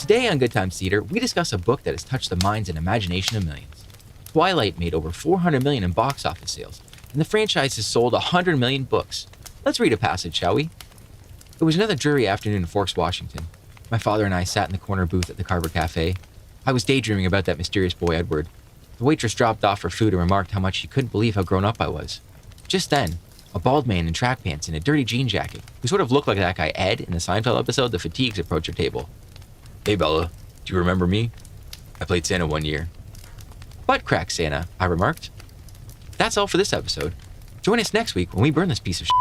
Today on Good Times Theater, we discuss a book that has touched the minds and imagination of millions. Twilight made over $400 million in box office sales, and the franchise has sold 100 million books. Let's read a passage, shall we? It was another dreary afternoon in Forks, Washington. My father and I sat in the corner booth at the Carver Cafe. I was daydreaming about that mysterious boy, Edward. The waitress dropped off her food and remarked how much she couldn't believe how grown up I was. Just then, a bald man in track pants and a dirty jean jacket, who sort of looked like that guy Ed in the Seinfeld episode The Fatigues, approached her table. "Hey Bella, do you remember me? I played Santa one year." "Butt crack Santa," I remarked. That's all for this episode. Join us next week when we burn this piece of shit.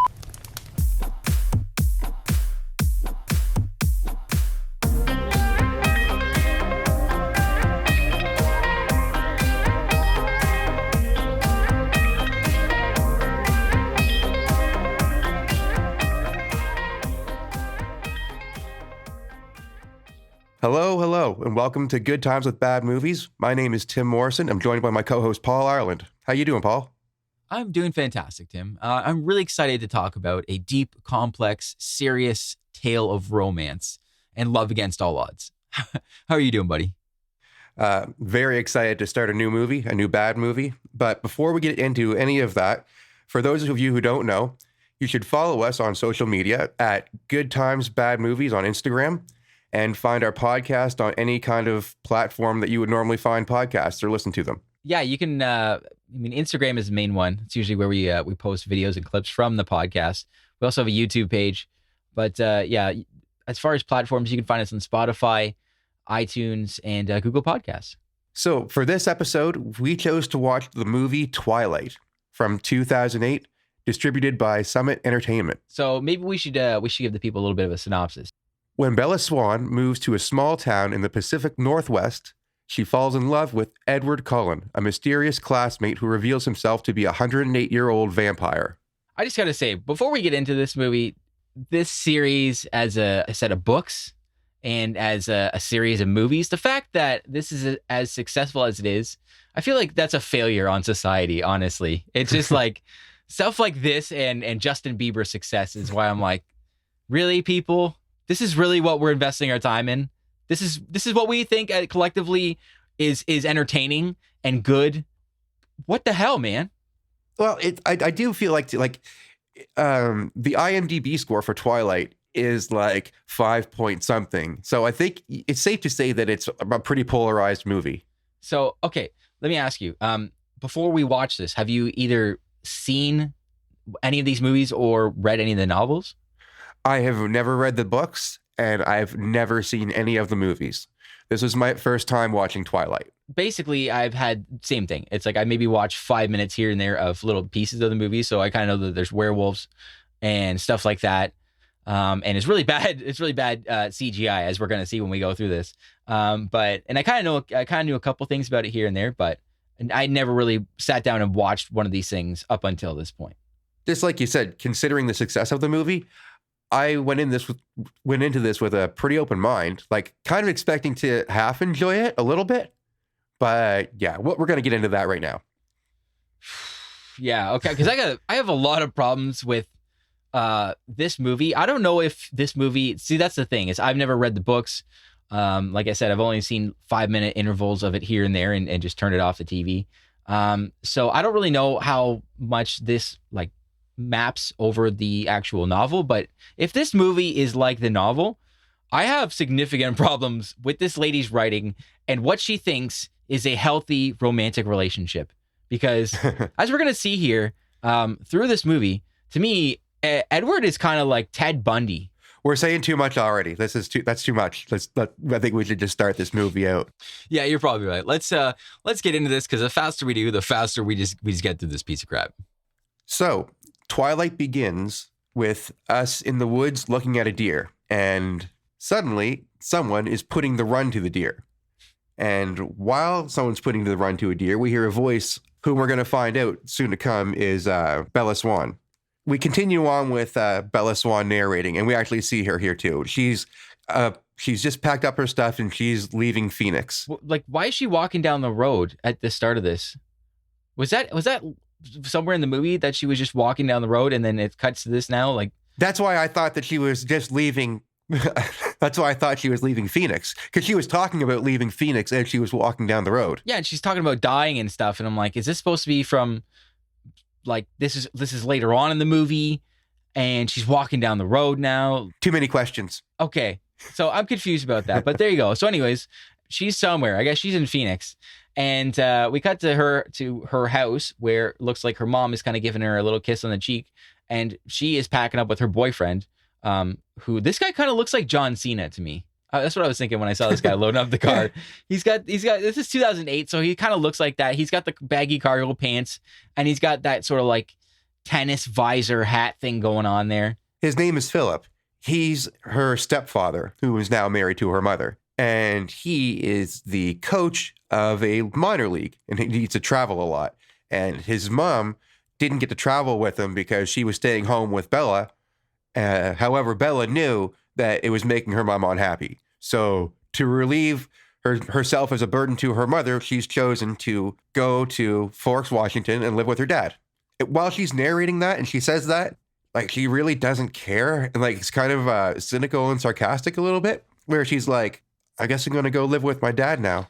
Hello, and welcome to Good Times with Bad Movies. My name is Tim Morrison. I'm joined by my co-host, Paul Ireland. How you doing, Paul? I'm doing fantastic, Tim. I'm really excited to talk about a deep, complex, serious tale of romance and love against all odds. How are you doing, buddy? Very excited to start a new movie, a new bad movie. But before we get into any of that, for those of you who don't know, you should follow us on social media at Good Times Bad Movies on Instagram, and find our podcast on any kind of platform that you would normally find podcasts or listen to them. Yeah, you can. Instagram is the main one. It's usually where we post videos and clips from the podcast. We also have a YouTube page. But as far as platforms, you can find us on Spotify, iTunes, and Google Podcasts. So for this episode, we chose to watch the movie Twilight from 2008, distributed by Summit Entertainment. So maybe we should give the people a little bit of a synopsis. When Bella Swan moves to a small town in the Pacific Northwest, she falls in love with Edward Cullen, a mysterious classmate who reveals himself to be a 108-year-old vampire. I just got to say, before we get into this movie, this series as a set of books and as a series of movies, the fact that this is as successful as it is, I feel like that's a failure on society, honestly. It's just like stuff like this and Justin Bieber's success is why I'm like, really, people? This is really what we're investing our time in. This is what we think collectively is entertaining and good. What the hell, man? Well, I do feel like the IMDb score for Twilight is like 5 point something. So I think it's safe to say that it's a pretty polarized movie. So, okay, let me ask you, before we watch this, have you either seen any of these movies or read any of the novels? I have never read the books, and I've never seen any of the movies. This was my first time watching Twilight. Basically, I've had same thing. It's like I maybe watch 5 minutes here and there of little pieces of the movie, so I kind of know that there's werewolves and stuff like that. And it's really bad. It's really bad CGI, as we're gonna see when we go through this. I kind of knew a couple things about it here and there, but I never really sat down and watched one of these things up until this point. Just like you said, considering the success of the movie, I went into this with a pretty open mind, like kind of expecting to half enjoy it a little bit. But yeah, we're going to get into that right now. Yeah, okay, because I have a lot of problems with this movie. I don't know if this movie, see, that's the thing, is I've never read the books. Like I said, I've only seen 5-minute intervals of it here and there and just turned it off the TV. So I don't really know how much this like maps over the actual novel, but if this movie is like the novel, I have significant problems with this lady's writing and what she thinks is a healthy romantic relationship. Because as we're going to see here through this movie, to me, Edward is kind of like Ted Bundy. We're saying too much already. That's too much. I think we should just start this movie out. Yeah, you're probably right. Let's get into this, because the faster we do, the faster we just get through this piece of crap. So Twilight begins with us in the woods looking at a deer, and suddenly someone is putting the run to the deer. And while someone's putting the run to a deer, we hear a voice whom we're going to find out soon to come is Bella Swan. We continue on with Bella Swan narrating, and we actually see her here too. She's just packed up her stuff and she's leaving Phoenix. Like, why is she walking down the road at the start of this? Was that somewhere in the movie that she was just walking down the road and then it cuts to this now? Like, that's why I thought that she was just leaving That's why I thought she was leaving Phoenix, because she was talking about leaving Phoenix as she was walking down the road. Yeah, and she's talking about dying and stuff, and I'm like, is this supposed to be from like this is later on in the movie, and she's walking down the road now? Too many questions. Okay, so I'm confused about that, but there you go. So, anyways, she's somewhere. I guess she's in Phoenix, and we cut to her house where it looks like her mom is kind of giving her a little kiss on the cheek, and she is packing up with her boyfriend. Who this guy kind of looks like John Cena to me. That's what I was thinking when I saw this guy loading up the car. He's got this is 2008, so he kind of looks like that. He's got the baggy cargo pants, and he's got that sort of like tennis visor hat thing going on there. His name is Philip. He's her stepfather, who is now married to her mother. And he is the coach of a minor league, and he needs to travel a lot. And his mom didn't get to travel with him because she was staying home with Bella. However, Bella knew that it was making her mom unhappy. So to relieve herself as a burden to her mother, she's chosen to go to Forks, Washington and live with her dad. While she's narrating that and she says that, like, she really doesn't care. And like, it's kind of cynical and sarcastic a little bit, where she's like, I guess I'm going to go live with my dad now.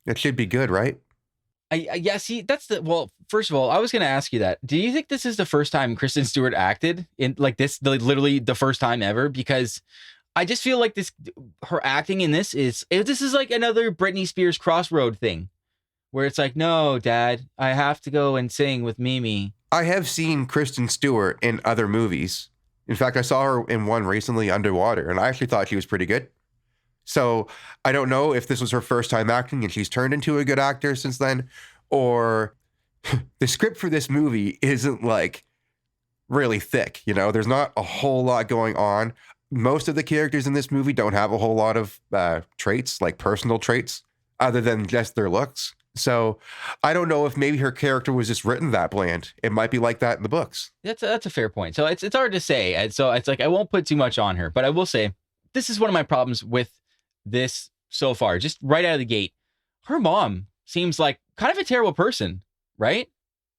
It should be good, right? Yeah, see, well, first of all, I was going to ask you that. Do you think this is the first time Kristen Stewart acted in like this, literally the first time ever? Because I just feel like her acting in this is like another Britney Spears Crossroad thing where it's like, no, Dad, I have to go and sing with Mimi. I have seen Kristen Stewart in other movies. In fact, I saw her in one recently, Underwater, and I actually thought she was pretty good. So I don't know if this was her first time acting and she's turned into a good actor since then, or the script for this movie isn't like really thick. You know, there's not a whole lot going on. Most of the characters in this movie don't have a whole lot of traits, like personal traits, other than just their looks. So I don't know if maybe her character was just written that bland. It might be like that in the books. That's a fair point. So it's hard to say. And so it's like, I won't put too much on her, but I will say this is one of my problems with this so far. Just right out of the gate, her mom seems like kind of a terrible person, right?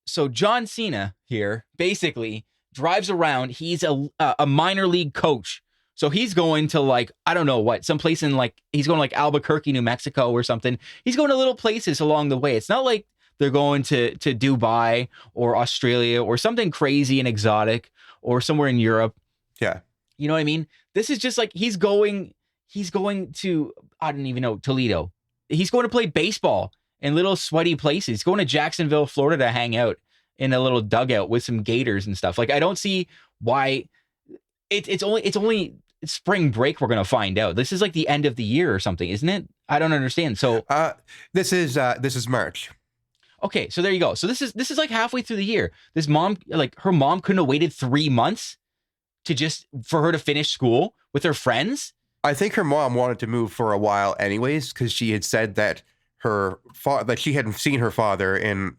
So John Cena here basically drives around. He's a minor league coach. So he's going to like, I don't know what, someplace in like, he's going to like Albuquerque, New Mexico or something. He's going to little places along the way. It's not like they're going to Dubai or Australia or something crazy and exotic or somewhere in Europe. Yeah. You know what I mean? This is just like, he's going to, I don't even know, Toledo. He's going to play baseball in little sweaty places. He's going to Jacksonville, Florida to hang out in a little dugout with some gators and stuff. Like, I don't see why it's only spring break. We're going to find out. This is like the end of the year or something, isn't it? I don't understand. So this is March. Okay. So there you go. So this is like halfway through the year. This mom, like her mom couldn't have waited 3 months for her to finish school with her friends. I think her mom wanted to move for a while anyways, because she had said that that she hadn't seen her father in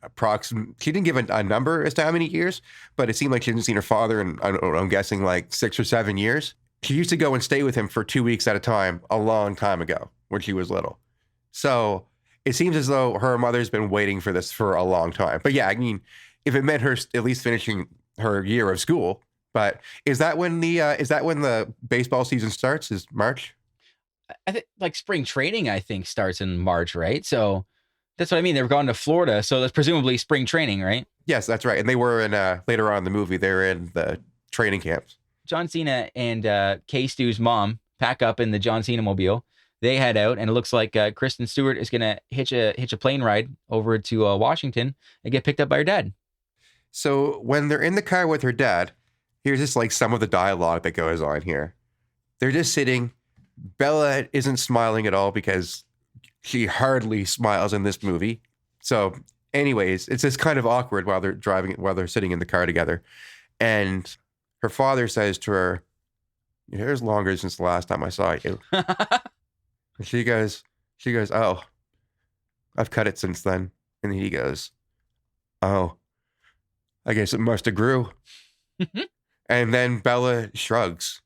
she didn't give a number as to how many years, but it seemed like she hadn't seen her father in, I'm guessing like 6 or 7 years. She used to go and stay with him for 2 weeks at a time a long time ago when she was little. So it seems as though her mother's been waiting for this for a long time. But yeah, I mean, if it meant her at least finishing her year of school. But is that when the baseball season starts? Is March? I think like spring training, I think, starts in March, right? So that's what I mean. They were going to Florida, so that's presumably spring training, right? Yes, that's right. And they were in later on in the movie, they're in the training camps. John Cena and K-Stu's mom pack up in the John Cena mobile. They head out, and it looks like Kristen Stewart is gonna hitch a plane ride over to Washington and get picked up by her dad. So when they're in the car with her dad, here's just like some of the dialogue that goes on here. They're just sitting. Bella isn't smiling at all because she hardly smiles in this movie. So anyways, it's just kind of awkward while they're sitting in the car together. And her father says to her, "Your hair's longer since the last time I saw you." And she goes, "Oh, I've cut it since then." And he goes, "Oh, I guess it must have grew." And then Bella shrugs.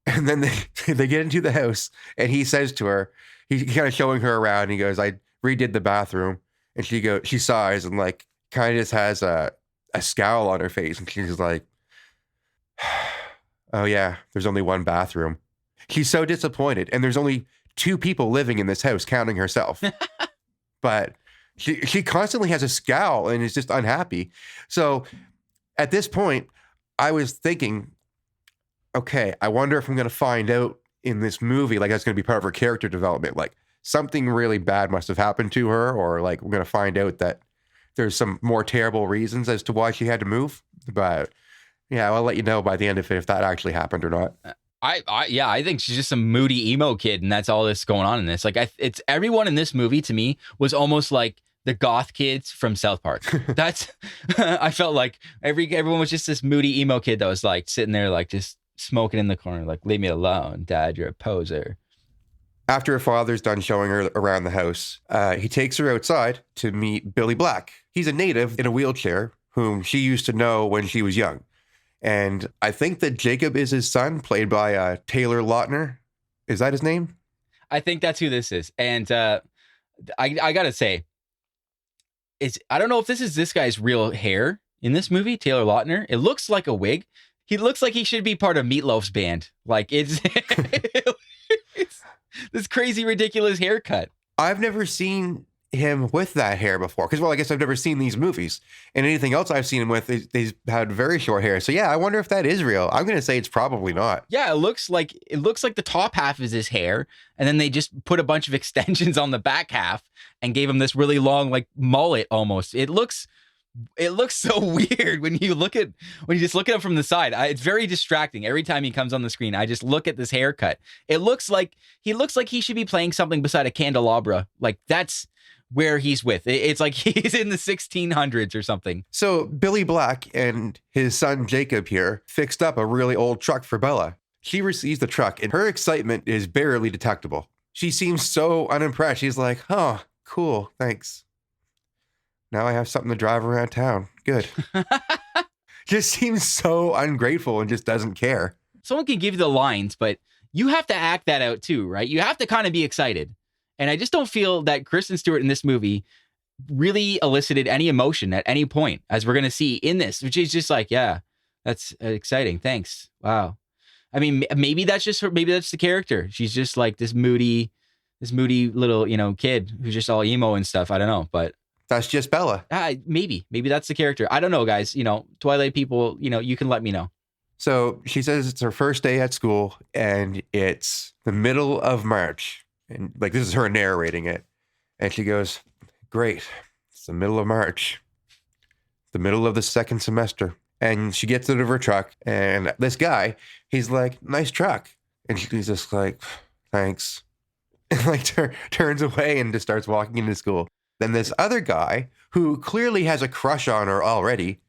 And then they get into the house, and he says to her, he's kind of showing her around. He goes, "I redid the bathroom." And she sighs and like kind of just has a scowl on her face. And she's like, "Oh yeah, there's only one bathroom." She's so disappointed. And there's only 2 people living in this house, counting herself. But she constantly has a scowl and is just unhappy. So at this point, I was thinking, okay, I wonder if I'm going to find out in this movie, like that's going to be part of her character development. Like something really bad must have happened to her, or like we're going to find out that there's some more terrible reasons as to why she had to move. But yeah, I'll let you know by the end of it if that actually happened or not. I think she's just some moody emo kid, and that's all that's going on in this. Like, it's everyone in this movie to me was almost like the goth kids from South Park. That's I felt like everyone was just this moody emo kid that was like sitting there, like just smoking in the corner, like leave me alone, Dad, you're a poser. After her father's done showing her around the house, he takes her outside to meet Billy Black. He's a native in a wheelchair whom she used to know when she was young. And I think that Jacob is his son, played by Taylor Lautner. Is that his name? I think that's who this is. And I got to say, I don't know if this is this guy's real hair in this movie, Taylor Lautner. It looks like a wig. He looks like he should be part of Meatloaf's band. Like it's this crazy, ridiculous haircut. I've never seen him with that hair before. Because, well, I guess I've never seen these movies. And anything else I've seen him with, he's had very short hair. So, yeah, I wonder if that is real. I'm going to say it's probably not. Yeah, it looks like the top half is his hair. And then they just put a bunch of extensions on the back half and gave him this really long, like, mullet almost. It looks so weird when you just look at him from the side. It's very distracting. Every time he comes on the screen, I just look at this haircut. He looks like he should be playing something beside a candelabra. Like that's where he's with. It's like he's in the 1600s or something. So Billy Black and his son Jacob here fixed up a really old truck for Bella. She receives the truck and her excitement is barely detectable. She seems so unimpressed. She's like, oh, cool, thanks. Now I have something to drive around town. Good. Just seems so ungrateful and just doesn't care. Someone can give you the lines, but you have to act that out too, right? You have to kind of be excited. And I just don't feel that Kristen Stewart in this movie really elicited any emotion at any point, as we're going to see in this, which is just like, yeah, that's exciting. Thanks. Wow. I mean, maybe that's just her. Maybe that's the character. She's just like this moody little, kid who's just all emo and stuff. I don't know, but that's just Bella. Maybe that's the character. I don't know, guys. Twilight people, you can let me know. So she says it's her first day at school and it's the middle of March. And like, this is her narrating it. And she goes, great. It's the middle of March, the middle of the second semester. And she gets out of her truck and this guy, he's like, nice truck. And she's just like, thanks. And like turns away and just starts walking into school. Then this other guy who clearly has a crush on her already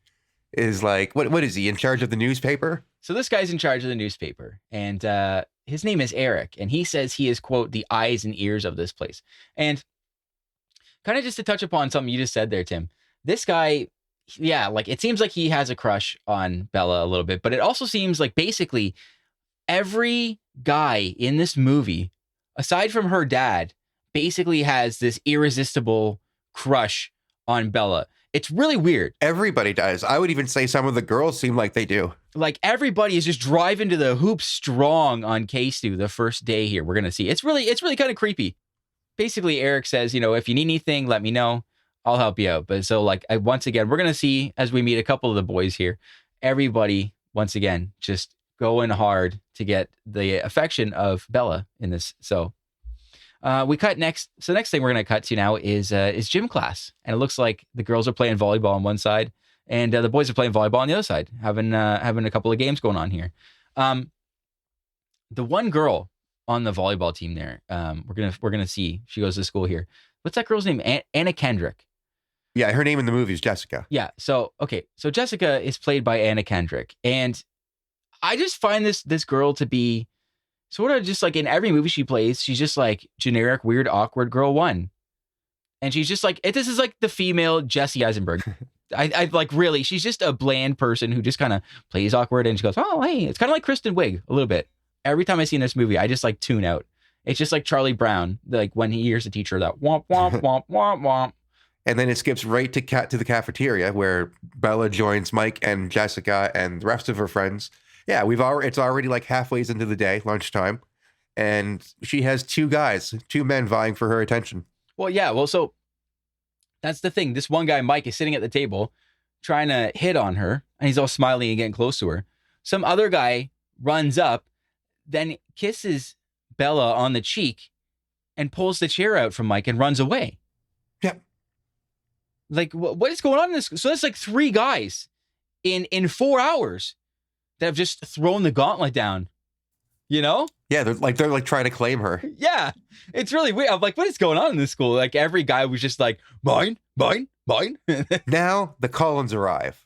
is like, what is he, in charge of the newspaper? So this guy's in charge of the newspaper and his name is Eric. And he says he is, quote, the eyes and ears of this place. And kind of just to touch upon something you just said there, Tim, this guy, yeah, like it seems like he has a crush on Bella a little bit, but it also seems like basically every guy in this movie, aside from her dad, basically has this irresistible crush on Bella. It's really weird. Everybody does. I would even say some of the girls seem like they do. Like everybody is just driving to the hoop strong on K-Stu the first day here. We're going to see. It's really kind of creepy. Basically, Eric says, if you need anything, let me know. I'll help you out. But so like, once again, we're going to see as we meet a couple of the boys here, everybody, once again, just going hard to get the affection of Bella in this. So we cut next. So next thing we're going to cut to now is gym class. And it looks like the girls are playing volleyball on one side and the boys are playing volleyball on the other side, having a couple of games going on here. The one girl on the volleyball team there, we're going to see, she goes to school here. What's that girl's name? Anna Kendrick. Yeah. Her name in the movie is Jessica. Yeah. So, okay. So Jessica is played by Anna Kendrick. And I just find this girl to be sort of just like in every movie she plays, she's just like generic, weird, awkward girl one. And she's just like, this is like the female Jesse Eisenberg. I like really, she's just a bland person who just kind of plays awkward and she goes, oh, hey, it's kind of like Kristen Wiig a little bit. Every time I see in this movie, I just like tune out. It's just like Charlie Brown, like when he hears the teacher, that womp, womp, womp, womp, womp. And then it skips right to the cafeteria where Bella joins Mike and Jessica and the rest of her friends. Yeah, it's already like halfway into the day, lunchtime. and she has two men vying for her attention. Well, yeah. Well, so that's the thing. This one guy, Mike, is sitting at the table trying to hit on her, and he's all smiling and getting close to her. Some other guy runs up, then kisses Bella on the cheek and pulls the chair out from Mike and runs away. Yep. Like, what is going on in this? So that's like 3 guys in 4 hours that have just thrown the gauntlet down, you know? Yeah, they're like trying to claim her. Yeah, it's really weird. I'm like, what is going on in this school? Like, every guy was just like, mine, mine, mine. Now the Cullens arrive.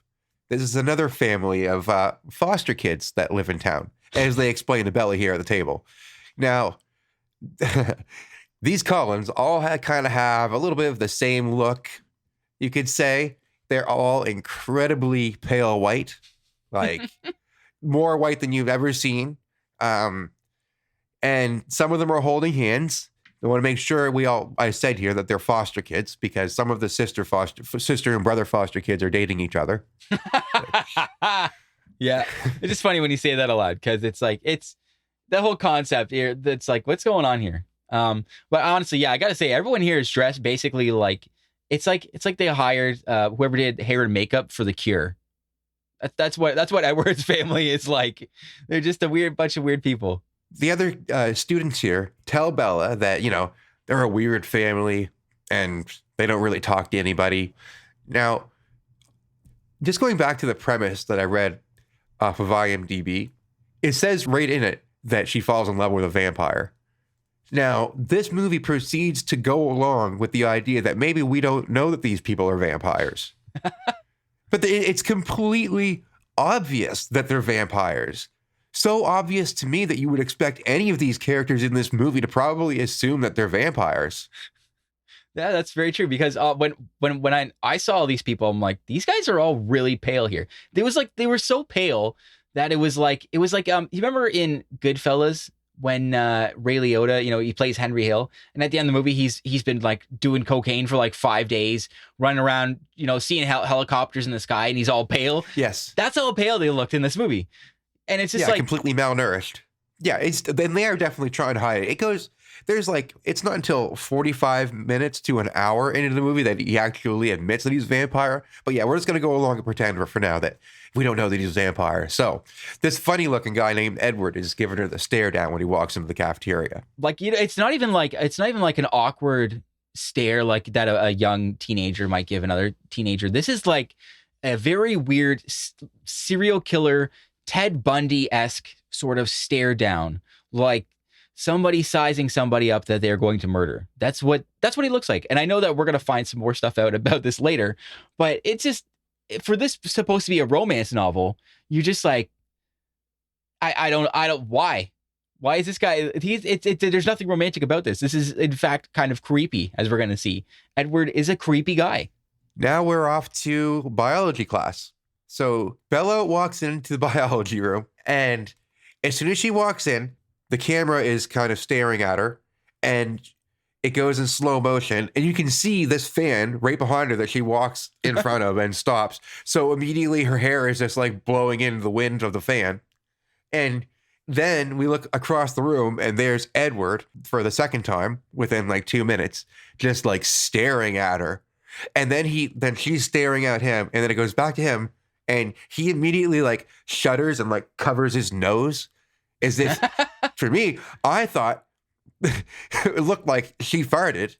This is another family of foster kids that live in town, as they explain to Bella here at the table. Now, these Cullens all kind of have a little bit of the same look, you could say. They're all incredibly pale white, like more white than you've ever seen. And some of them are holding hands. I want to make sure I said here that they're foster kids, because some of the sister and brother foster kids are dating each other. Yeah. It's just funny when you say that aloud, because it's like, it's the whole concept here. That's like, what's going on here? But honestly, yeah, I got to say, everyone here is dressed basically like, it's like they hired whoever did hair and makeup for The Cure. That's what Edward's family is like. They're just a bunch of weird people. The other students here tell Bella that, they're a weird family and they don't really talk to anybody. Now, just going back to the premise that I read off of IMDb, it says right in it that she falls in love with a vampire. Now, this movie proceeds to go along with the idea that maybe we don't know that these people are vampires. But it's completely obvious that they're vampires. So obvious to me that you would expect any of these characters in this movie to probably assume that they're vampires. Yeah, that's very true. Because when I saw all these people, I'm like, these guys are all really pale here. They were so pale that it was like you remember in Goodfellas when Ray Liotta, he plays Henry Hill, and at the end of the movie, he's been like doing cocaine for like 5 days, running around, seeing helicopters in the sky, and he's all pale. Yes, that's how pale they looked in this movie, and it's just completely malnourished. Yeah, then they are definitely trying to hide it. It's not until 45 minutes to an hour into the movie that he actually admits that he's a vampire. But yeah, we're just going to go along and pretend for now that we don't know that he's a vampire. So this funny looking guy named Edward is giving her the stare down when he walks into the cafeteria. Like, it's not even like an awkward stare like that a young teenager might give another teenager. This is like a very weird serial killer, Ted Bundy-esque sort of stare down, like somebody sizing somebody up that they're going to murder. That's what he looks like. And I know that we're going to find some more stuff out about this later, but it's just, for this supposed to be a romance novel, you're just like, I don't, why is this guy, there's nothing romantic about this. This is in fact kind of creepy, as we're going to see. Edward is a creepy guy. Now we're off to biology class. So Bella walks into the biology room, and as soon as she walks in, the camera is kind of staring at her, and it goes in slow motion, and you can see this fan right behind her that she walks in front of and stops. So immediately her hair is just like blowing into the wind of the fan. And then we look across the room, and there's Edward for the second time within like 2 minutes, just like staring at her. And then she's staring at him, and then it goes back to him, and he immediately like shudders and like covers his nose, as if, for me, I thought it looked like she farted,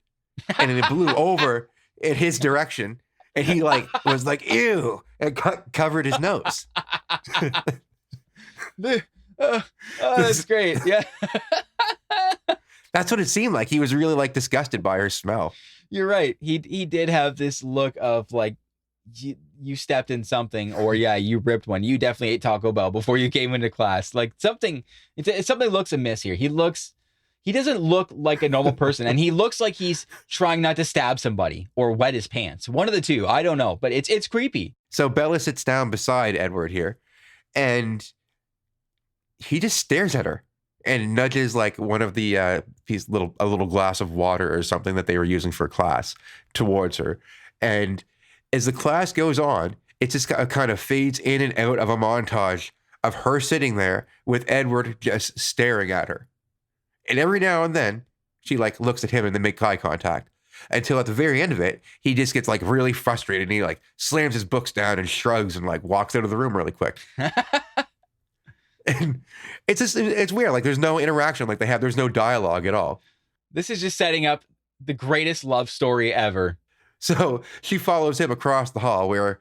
and it blew over in his direction, and he like was like, ew, and covered his nose. That's great. Yeah. That's what it seemed like. He was really like disgusted by her smell. You're right. He did have this look of like, you stepped in something, or you ripped one. You definitely ate Taco Bell before you came into class. Like something looks amiss here. He doesn't look like a normal person, and he looks like he's trying not to stab somebody or wet his pants. One of the two. I don't know, but it's creepy. So Bella sits down beside Edward here, and he just stares at her and nudges like one of the a little glass of water or something that they were using for class towards her. And as the class goes on, it just kind of fades in and out of a montage of her sitting there with Edward just staring at her. And every now and then, she like looks at him and they make eye contact. Until at the very end of it, he just gets like really frustrated and he like slams his books down and shrugs and like walks out of the room really quick. And it's weird. Like there's no interaction. Like there's no dialogue at all. This is just setting up the greatest love story ever. So she follows him across the hall where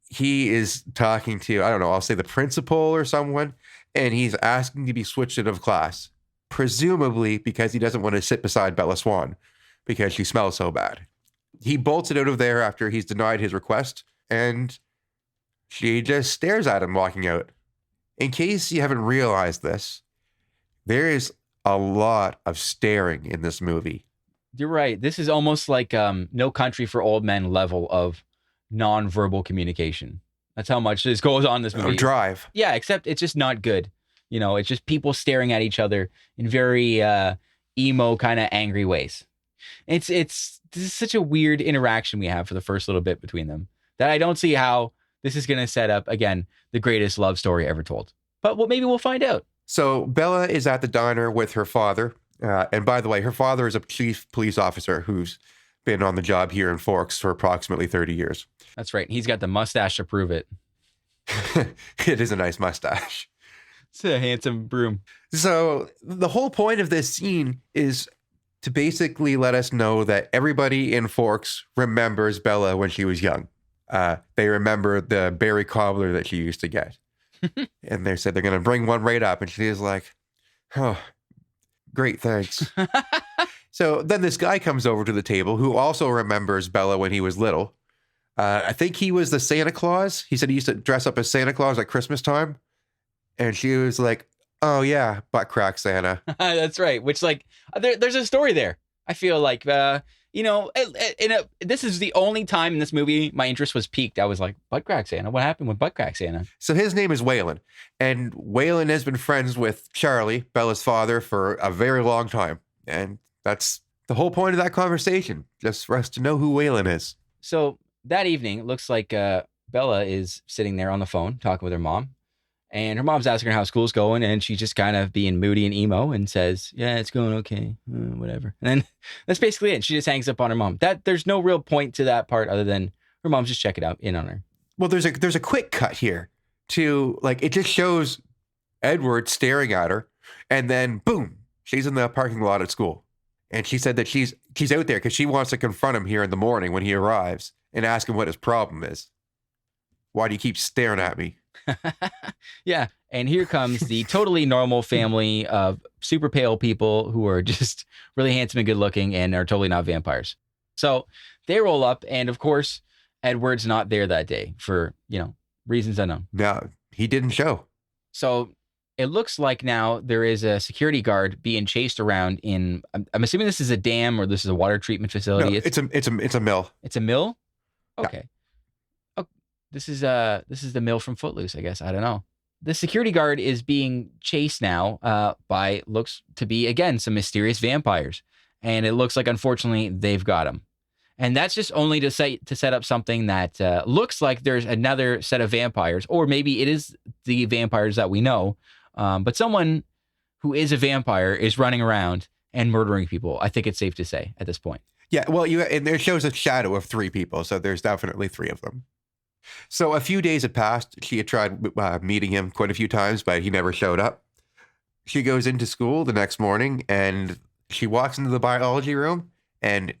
he is talking to, I don't know, I'll say the principal or someone, and he's asking to be switched out of class, presumably because he doesn't want to sit beside Bella Swan because she smells so bad. He bolts it out of there after he's denied his request, and she just stares at him walking out. In case you haven't realized this, there is a lot of staring in this movie. You're right. This is almost like No Country for Old Men level of non-verbal communication. That's how much this goes on in this movie. Drive. Yeah, except it's just not good. You know, it's just people staring at each other in very emo kind of angry ways. This is such a weird interaction we have for the first little bit between them that I don't see how this is going to set up, again, the greatest love story ever told. But maybe we'll find out. So Bella is at the diner with her father. And by the way, her father is a chief police officer who's been on the job here in Forks for approximately 30 years. That's right. He's got the mustache to prove it. It is a nice mustache. It's a handsome broom. So the whole point of this scene is to basically let us know that everybody in Forks remembers Bella when she was young. They remember the berry cobbler that she used to get. And they said they're going to bring one right up. And she is like, oh, great, thanks. So then this guy comes over to the table who also remembers Bella when he was little. I think he was the Santa Claus. He said he used to dress up as Santa Claus at Christmas time. And she was like, oh, yeah, butt crack Santa. That's right. Which, like, there's a story there. I feel like, this is the only time in this movie my interest was piqued. I was like, butt crack Santa? What happened with butt crack Santa? So his name is Waylon. And Waylon has been friends with Charlie, Bella's father, for a very long time. And that's the whole point of that conversation, just for us to know who Waylon is. So that evening, it looks like Bella is sitting there on the phone talking with her mom. And her mom's asking her how school's going, and she's just kind of being moody and emo and says, yeah, it's going okay, whatever. And then that's basically it. She just hangs up on her mom. There's no real point to that part other than her mom's just checking out in on her. Well, there's a quick cut here to, like, it just shows Edward staring at her, and then boom, she's in the parking lot at school. And she said that she's out there because she wants to confront him here in the morning when he arrives and ask him what his problem is. Why do you keep staring at me? Yeah, and here comes the totally normal family of super pale people who are just really handsome and good looking and are totally not vampires. So they roll up, and of course, Edward's not there that day for, reasons unknown. No, he didn't show. So it looks like now there is a security guard being chased around in, I'm assuming this is a dam or this is a water treatment facility. No, it's a mill. It's a mill? Okay. Yeah. This is the mill from Footloose, I guess. I don't know. The security guard is being chased now by looks to be, again, some mysterious vampires. And it looks like, unfortunately, they've got him. And that's just only to set up something that looks like there's another set of vampires, or maybe it is the vampires that we know. But someone who is a vampire is running around and murdering people. I think it's safe to say at this point. Yeah, well, and there shows a shadow of 3 people, so there's definitely 3 of them. So a few days had passed. She had tried meeting him quite a few times, but he never showed up. She goes into school the next morning, and she walks into the biology room, and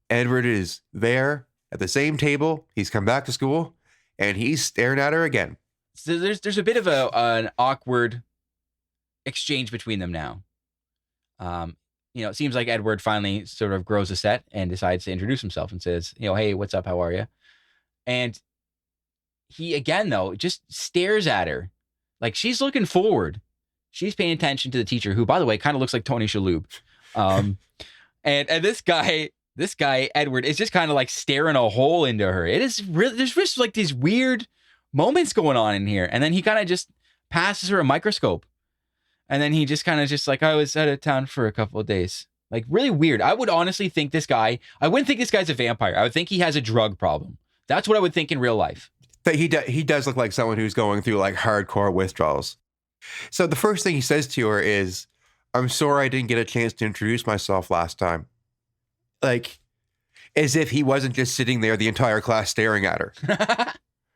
Edward is there at the same table. He's come back to school, and he's staring at her again. So there's a bit of an awkward exchange between them now. It seems like Edward finally sort of grows a set and decides to introduce himself and says, hey, what's up? How are you? And he, again, though, just stares at her like she's looking forward. She's paying attention to the teacher, who, by the way, kind of looks like Tony Shalhoub. And this guy, Edward, is just kind of like staring a hole into her. It is really, there's just like these weird moments going on in here. And then he kind of just passes her a microscope. And then he just kind of just like, I was out of town for a couple of days. Like, really weird. I would honestly think I wouldn't think this guy's a vampire. I would think he has a drug problem. That's what I would think in real life. That he does look like someone who's going through like hardcore withdrawals. So the first thing he says to her is, I'm sorry I didn't get a chance to introduce myself last time. Like, as if he wasn't just sitting there the entire class staring at her.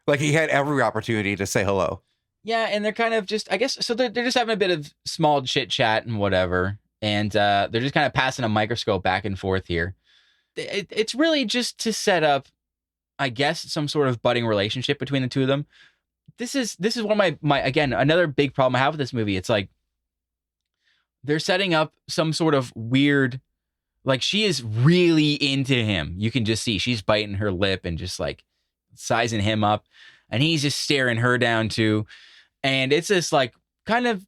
Like, he had every opportunity to say hello. Yeah, and they're kind of just, I guess, so they're just having a bit of small chit chat and whatever. And they're just kind of passing a microscope back and forth here. It's really just to set up, I guess, some sort of budding relationship between the two of them. This is one of my again, another big problem I have with this movie. It's like they're setting up some sort of weird, like she is really into him. You can just see she's biting her lip and just like sizing him up, and he's just staring her down too. And it's this like kind of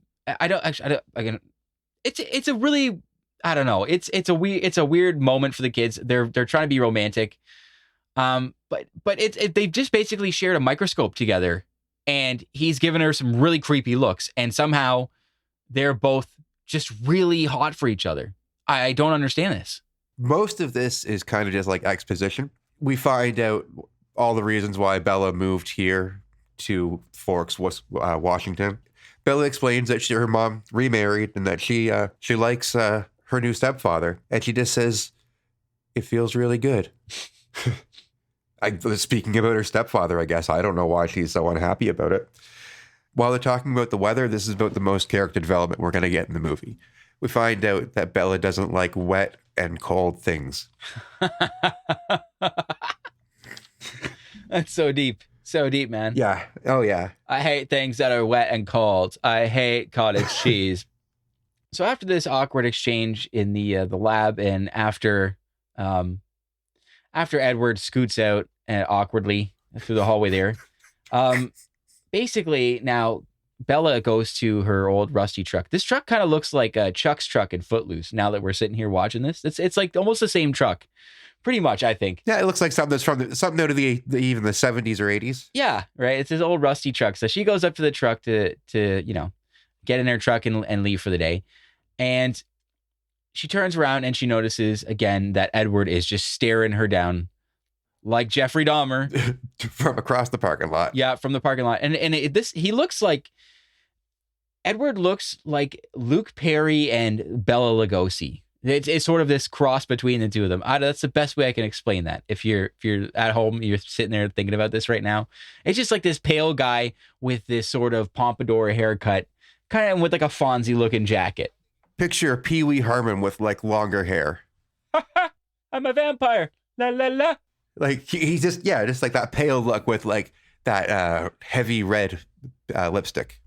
it's a really, I don't know. It's a weird moment for the kids. They're trying to be romantic. But they've just basically shared a microscope together, and he's given her some really creepy looks, and somehow they're both just really hot for each other. I don't understand this. Most of this is kind of just like exposition. We find out all the reasons why Bella moved here to Forks, Washington. Bella explains that her mom remarried and that she likes her new stepfather, and she just says it feels really good. Speaking about her stepfather, I guess. I don't know why she's so unhappy about it. While they're talking about the weather, this is about the most character development we're going to get in the movie. We find out that Bella doesn't like wet and cold things. That's so deep. So deep, man. Yeah. Oh, yeah. I hate things that are wet and cold. I hate cottage cheese. So after this awkward exchange in the lab, and after Edward scoots out awkwardly through the hallway there, basically now Bella goes to her old rusty truck. This truck kind of looks like Chuck's truck in Footloose. Now that we're sitting here watching this, it's like almost the same truck, pretty much. I think. Yeah, it looks like something that's from something out of even the 70s or 80s. Yeah, right. It's his old rusty truck. So she goes up to the truck to get in her truck and leave for the day, and she turns around and she notices again that Edward is just staring her down like Jeffrey Dahmer from across the parking lot. Yeah, from the parking lot. And he looks like Edward looks like Luke Perry and Bela Lugosi. It's sort of this cross between the two of them. That's the best way I can explain that. If you're at home, you're sitting there thinking about this right now. It's just like this pale guy with this sort of pompadour haircut, kind of with like a Fonzie looking jacket. Picture Pee Wee Herman with like longer hair. I'm a vampire. La la la. Like he's just like that pale look with like that heavy red lipstick.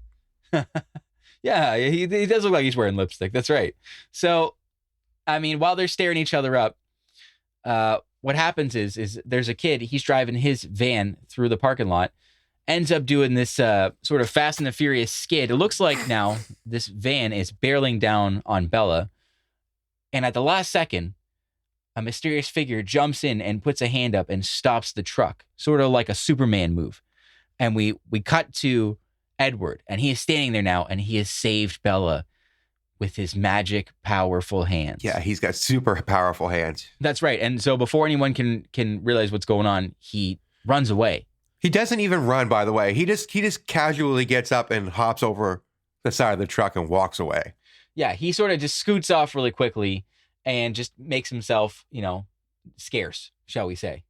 Yeah, he does look like he's wearing lipstick. That's right. So, I mean, while they're staring each other up, what happens is there's a kid. He's driving his van through the parking lot, ends up doing this sort of Fast and the Furious skid. It looks like now this van is barreling down on Bella, and at the last second, a mysterious figure jumps in and puts a hand up and stops the truck, sort of like a Superman move. And we cut to Edward, and he is standing there now, and he has saved Bella with his magic, powerful hands. Yeah, he's got super powerful hands. That's right. And so before anyone can realize what's going on, he runs away. He doesn't even run, by the way. He just casually gets up and hops over the side of the truck and walks away. Yeah, he sort of just scoots off really quickly and just makes himself, scarce, shall we say.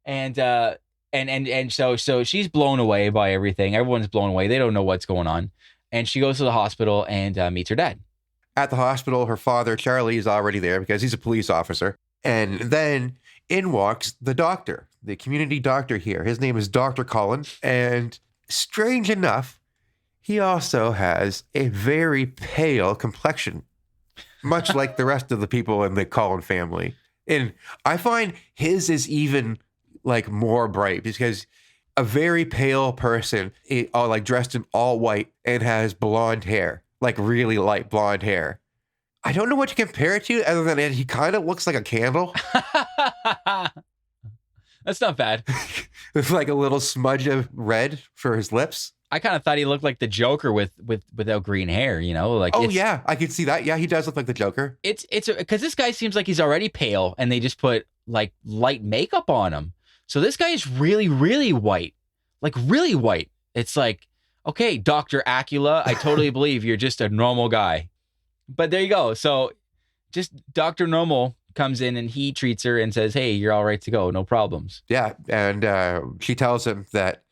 And so she's blown away by everything. Everyone's blown away. They don't know what's going on. And she goes to the hospital and meets her dad. At the hospital, her father, Charlie, is already there because he's a police officer. And then in walks the doctor, the community doctor here. His name is Dr. Cullen. And strange enough, he also has a very pale complexion, much like the rest of the people in the Cullen family. And I find his is even like more bright because a very pale person, like dressed in all white and has blonde hair, like really light blonde hair. I don't know what to compare it to other than he kind of looks like a candle. That's not bad. With like a little smudge of red for his lips. I kind of thought he looked like the Joker without green hair, like. Oh yeah, I could see that. Yeah, he does look like the Joker. It's because this guy seems like he's already pale, and they just put like light makeup on him. So this guy is really, really white, like really white. It's like, okay, Dr. Acula, I totally believe you're just a normal guy. But there you go. So just Dr. Normal comes in and he treats her and says, hey, you're all right to go. No problems. Yeah. And she tells him that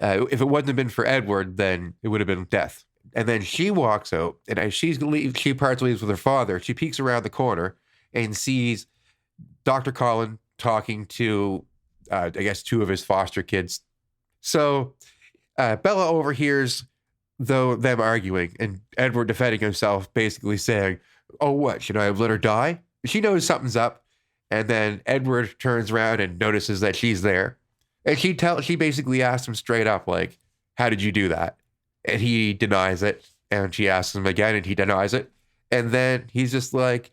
if it wouldn't have been for Edward, then it would have been death. And then she walks out, and as she parts ways with her father, she peeks around the corner and sees Dr. Colin talking to, I guess, two of his foster kids. So Bella overhears them arguing, and Edward defending himself, basically saying, "Oh, what? Should I have let her die?" She knows something's up, and then Edward turns around and notices that she's there, and she basically asks him straight up, like, "How did you do that?" And he denies it, and she asks him again, and he denies it, and then he's just like,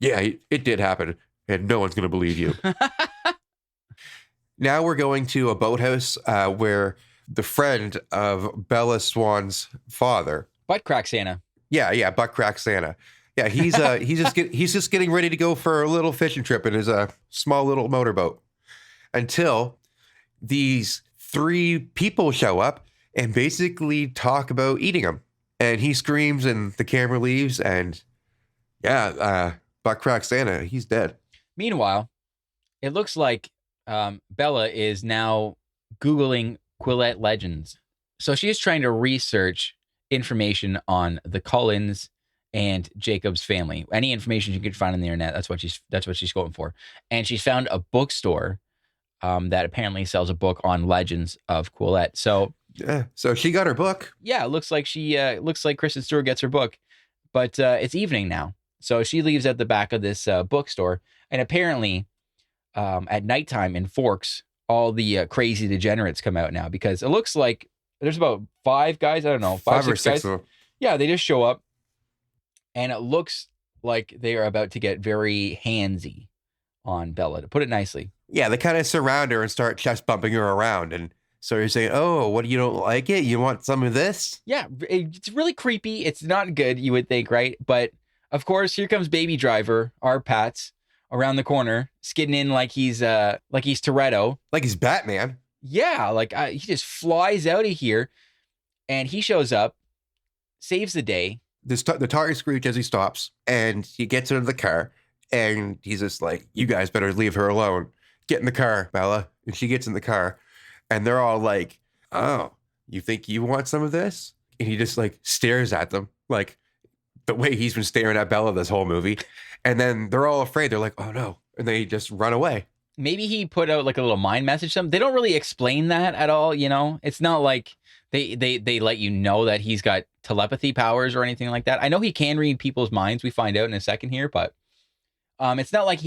"Yeah, it did happen, and no one's gonna believe you." Now we're going to a boathouse where the friend of Bella Swan's father, Butt crack Santa. Butt Crack Santa. Yeah, he's just getting ready to go for a little fishing trip in his small little motorboat until these three people show up and basically talk about eating him. And he screams, and the camera leaves, and Butt Crack Santa, he's dead. Meanwhile, it looks like Bella is now Googling Quillette legends. So she is trying to research information on the Cullens and Jacob's family. Any information she could find on the internet, that's what she's going for. And she's found a bookstore that apparently sells a book on legends of Quillette. So yeah, so she got her book. Yeah, it looks like Kristen Stewart gets her book, but it's evening now. So she leaves at the back of this bookstore, and apparently at nighttime in Forks, all the crazy degenerates come out now, because it looks like there's about 5 guys. I don't know, five or six guys. Of them. Yeah, they just show up, and it looks like they are about to get very handsy on Bella, to put it nicely. Yeah, they kind of surround her and start chest bumping her around, and so you're saying, "Oh, what, you don't like it? You want some of this?" Yeah, it's really creepy. It's not good, you would think, right? But of course, here comes Baby Driver, our Pats, around the corner, skidding in like he's Toretto, like he's Batman. Yeah, like he just flies out of here, and he shows up, saves the day. The tires screech as he stops, and he gets into the car, and he's just like, "You guys better leave her alone. Get in the car, Bella." And she gets in the car, and they're all like, "Oh, you think you want some of this?" And he just like stares at them, like the way he's been staring at Bella this whole movie. And then they're all afraid. They're like, "Oh no." And they just run away. Maybe he put out like a little mind message to them. They don't really explain that at all, you know? It's not like they let you know that he's got telepathy powers or anything like that. I know he can read people's minds. We find out in a second here, but it's not like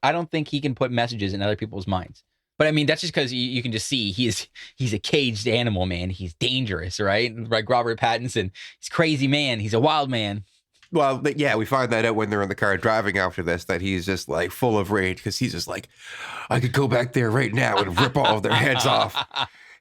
I don't think he can put messages in other people's minds. But I mean, that's just because you can just see he's a caged animal, man. He's dangerous, right? Like Robert Pattinson. He's a crazy man. He's a wild man. Well, yeah, we find that out when they're in the car driving after this, that he's just like full of rage, because he's just like, "I could go back there right now and rip all of their heads off."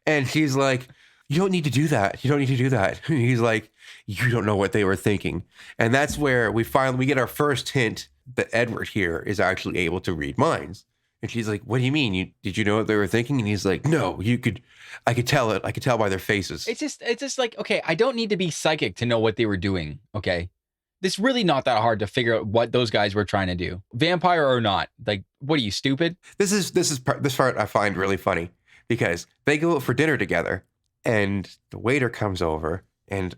And she's like, "You don't need to do that. You don't need to do that." And he's like, "You don't know what they were thinking." And that's where we get our first hint that Edward here is actually able to read minds. And she's like, "What do you mean? Did you know what they were thinking?" And he's like, "No, I could tell it. I could tell by their faces." It's just like, okay, I don't need to be psychic to know what they were doing. Okay. It's really not that hard to figure out what those guys were trying to do, vampire or not. Like, what are you, stupid? This part I find really funny, because they go out for dinner together, and the waiter comes over and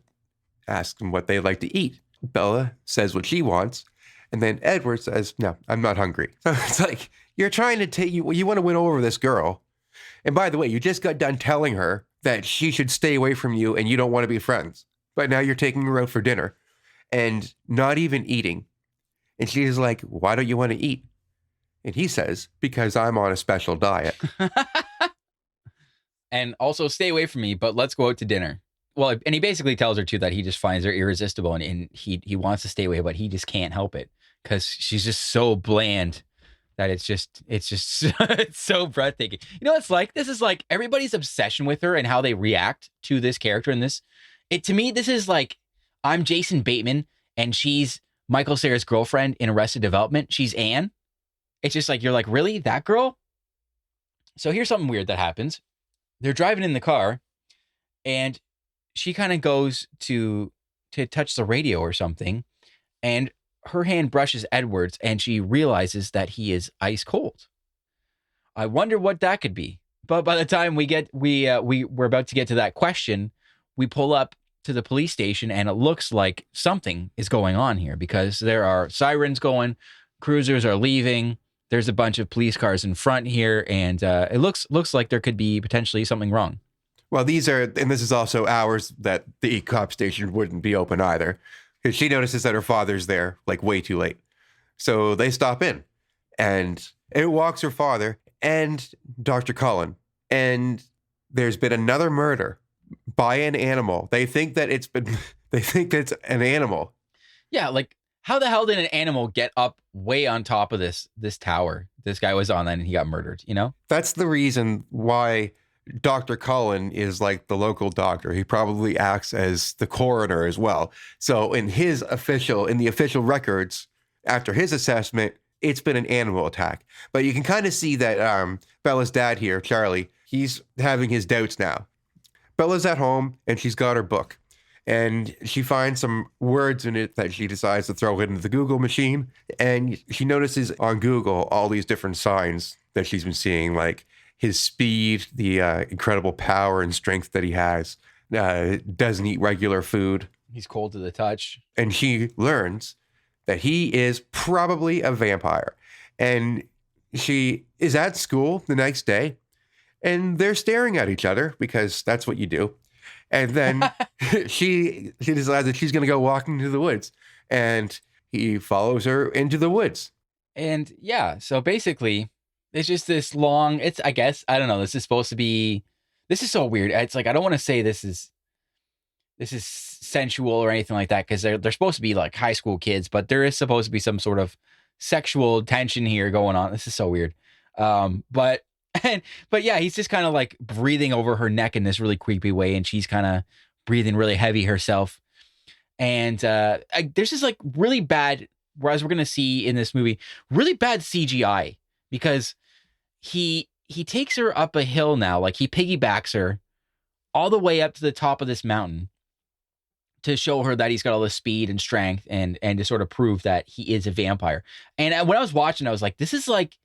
asks them what they'd like to eat. Bella says what she wants, and then Edward says, "No, I'm not hungry." So it's like, you're trying to you want to win over this girl, and by the way, you just got done telling her that she should stay away from you and you don't want to be friends, but now you're taking her out for dinner and not even eating. And she's like, "Why don't you want to eat?" And he says, "Because I'm on a special diet." And also stay away from me, but let's go out to dinner. Well, and he basically tells her too that he just finds her irresistible, and he wants to stay away, but he just can't help it because she's just so bland that it's just it's so breathtaking. You know what it's like? This is like everybody's obsession with her and how they react to this character in this. To me, this is like, I'm Jason Bateman and she's Michael Cera's girlfriend in Arrested Development. She's Anne. It's just like, you're like, really? That girl? So here's something weird that happens. They're driving in the car, and she kind of goes to touch the radio or something, and her hand brushes Edward's, and she realizes that he is ice cold. I wonder what that could be. But by the time we're about to get to that question, we pull up to the police station, and it looks like something is going on here because there are sirens going, cruisers are leaving. There's a bunch of police cars in front here, and it looks like there could be potentially something wrong. Well, this is also hours that the cop station wouldn't be open either, because she notices that her father's there, like way too late. So they stop in, and it walks her father and Dr. Cullen, and there's been another murder by an animal. They think that it's an animal. Yeah, like how the hell did an animal get up way on top of this tower this guy was on and he got murdered, you know? That's the reason why Dr. Cullen is like the local doctor. He probably acts as the coroner as well. So in the official records, after his assessment, it's been an animal attack. But you can kind of see that Bella's dad here, Charlie, he's having his doubts now. Bella's at home and she's got her book. And she finds some words in it that she decides to throw into the Google machine. And she notices on Google all these different signs that she's been seeing, like his speed, the incredible power and strength that he has, doesn't eat regular food. He's cold to the touch. And she learns that he is probably a vampire. And she is at school the next day, and they're staring at each other because that's what you do. And then she decides that she's going to go walking into the woods, and he follows her into the woods. And yeah, so basically it's just this long, I don't know, this is so weird. It's like, I don't want to say this is sensual or anything like that, because they're supposed to be like high school kids, but there is supposed to be some sort of sexual tension here going on. This is so weird. But yeah, he's just kind of like breathing over her neck in this really creepy way, and she's kind of breathing really heavy herself. And there's just like really bad, whereas we're gonna see in this movie, really bad CGI, because he takes her up a hill now, like he piggybacks her all the way up to the top of this mountain to show her that he's got all the speed and strength, and to sort of prove that he is a vampire. And when I was watching, I was like, this is like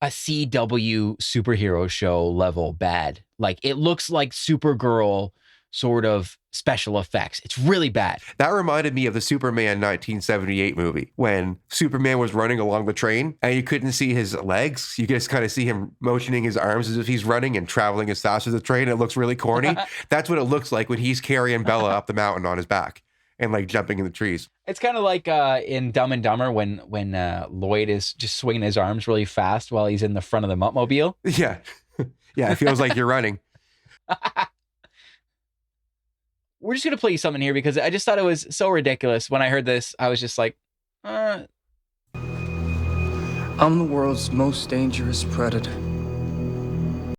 a CW superhero show level bad. Like, it looks like Supergirl sort of special effects. It's really bad. That reminded me of the Superman 1978 movie, when Superman was running along the train and you couldn't see his legs. You just kind of see him motioning his arms as if he's running and traveling as fast as the train. It looks really corny. That's what it looks like when he's carrying Bella up the mountain on his back and like jumping in the trees. It's kind of like in Dumb and Dumber when Lloyd is just swinging his arms really fast while he's in the front of the Muttmobile. Yeah. Yeah, it feels like you're running. We're just going to play you something here because I just thought it was so ridiculous. When I heard this, I was just like, I'm the world's most dangerous predator. And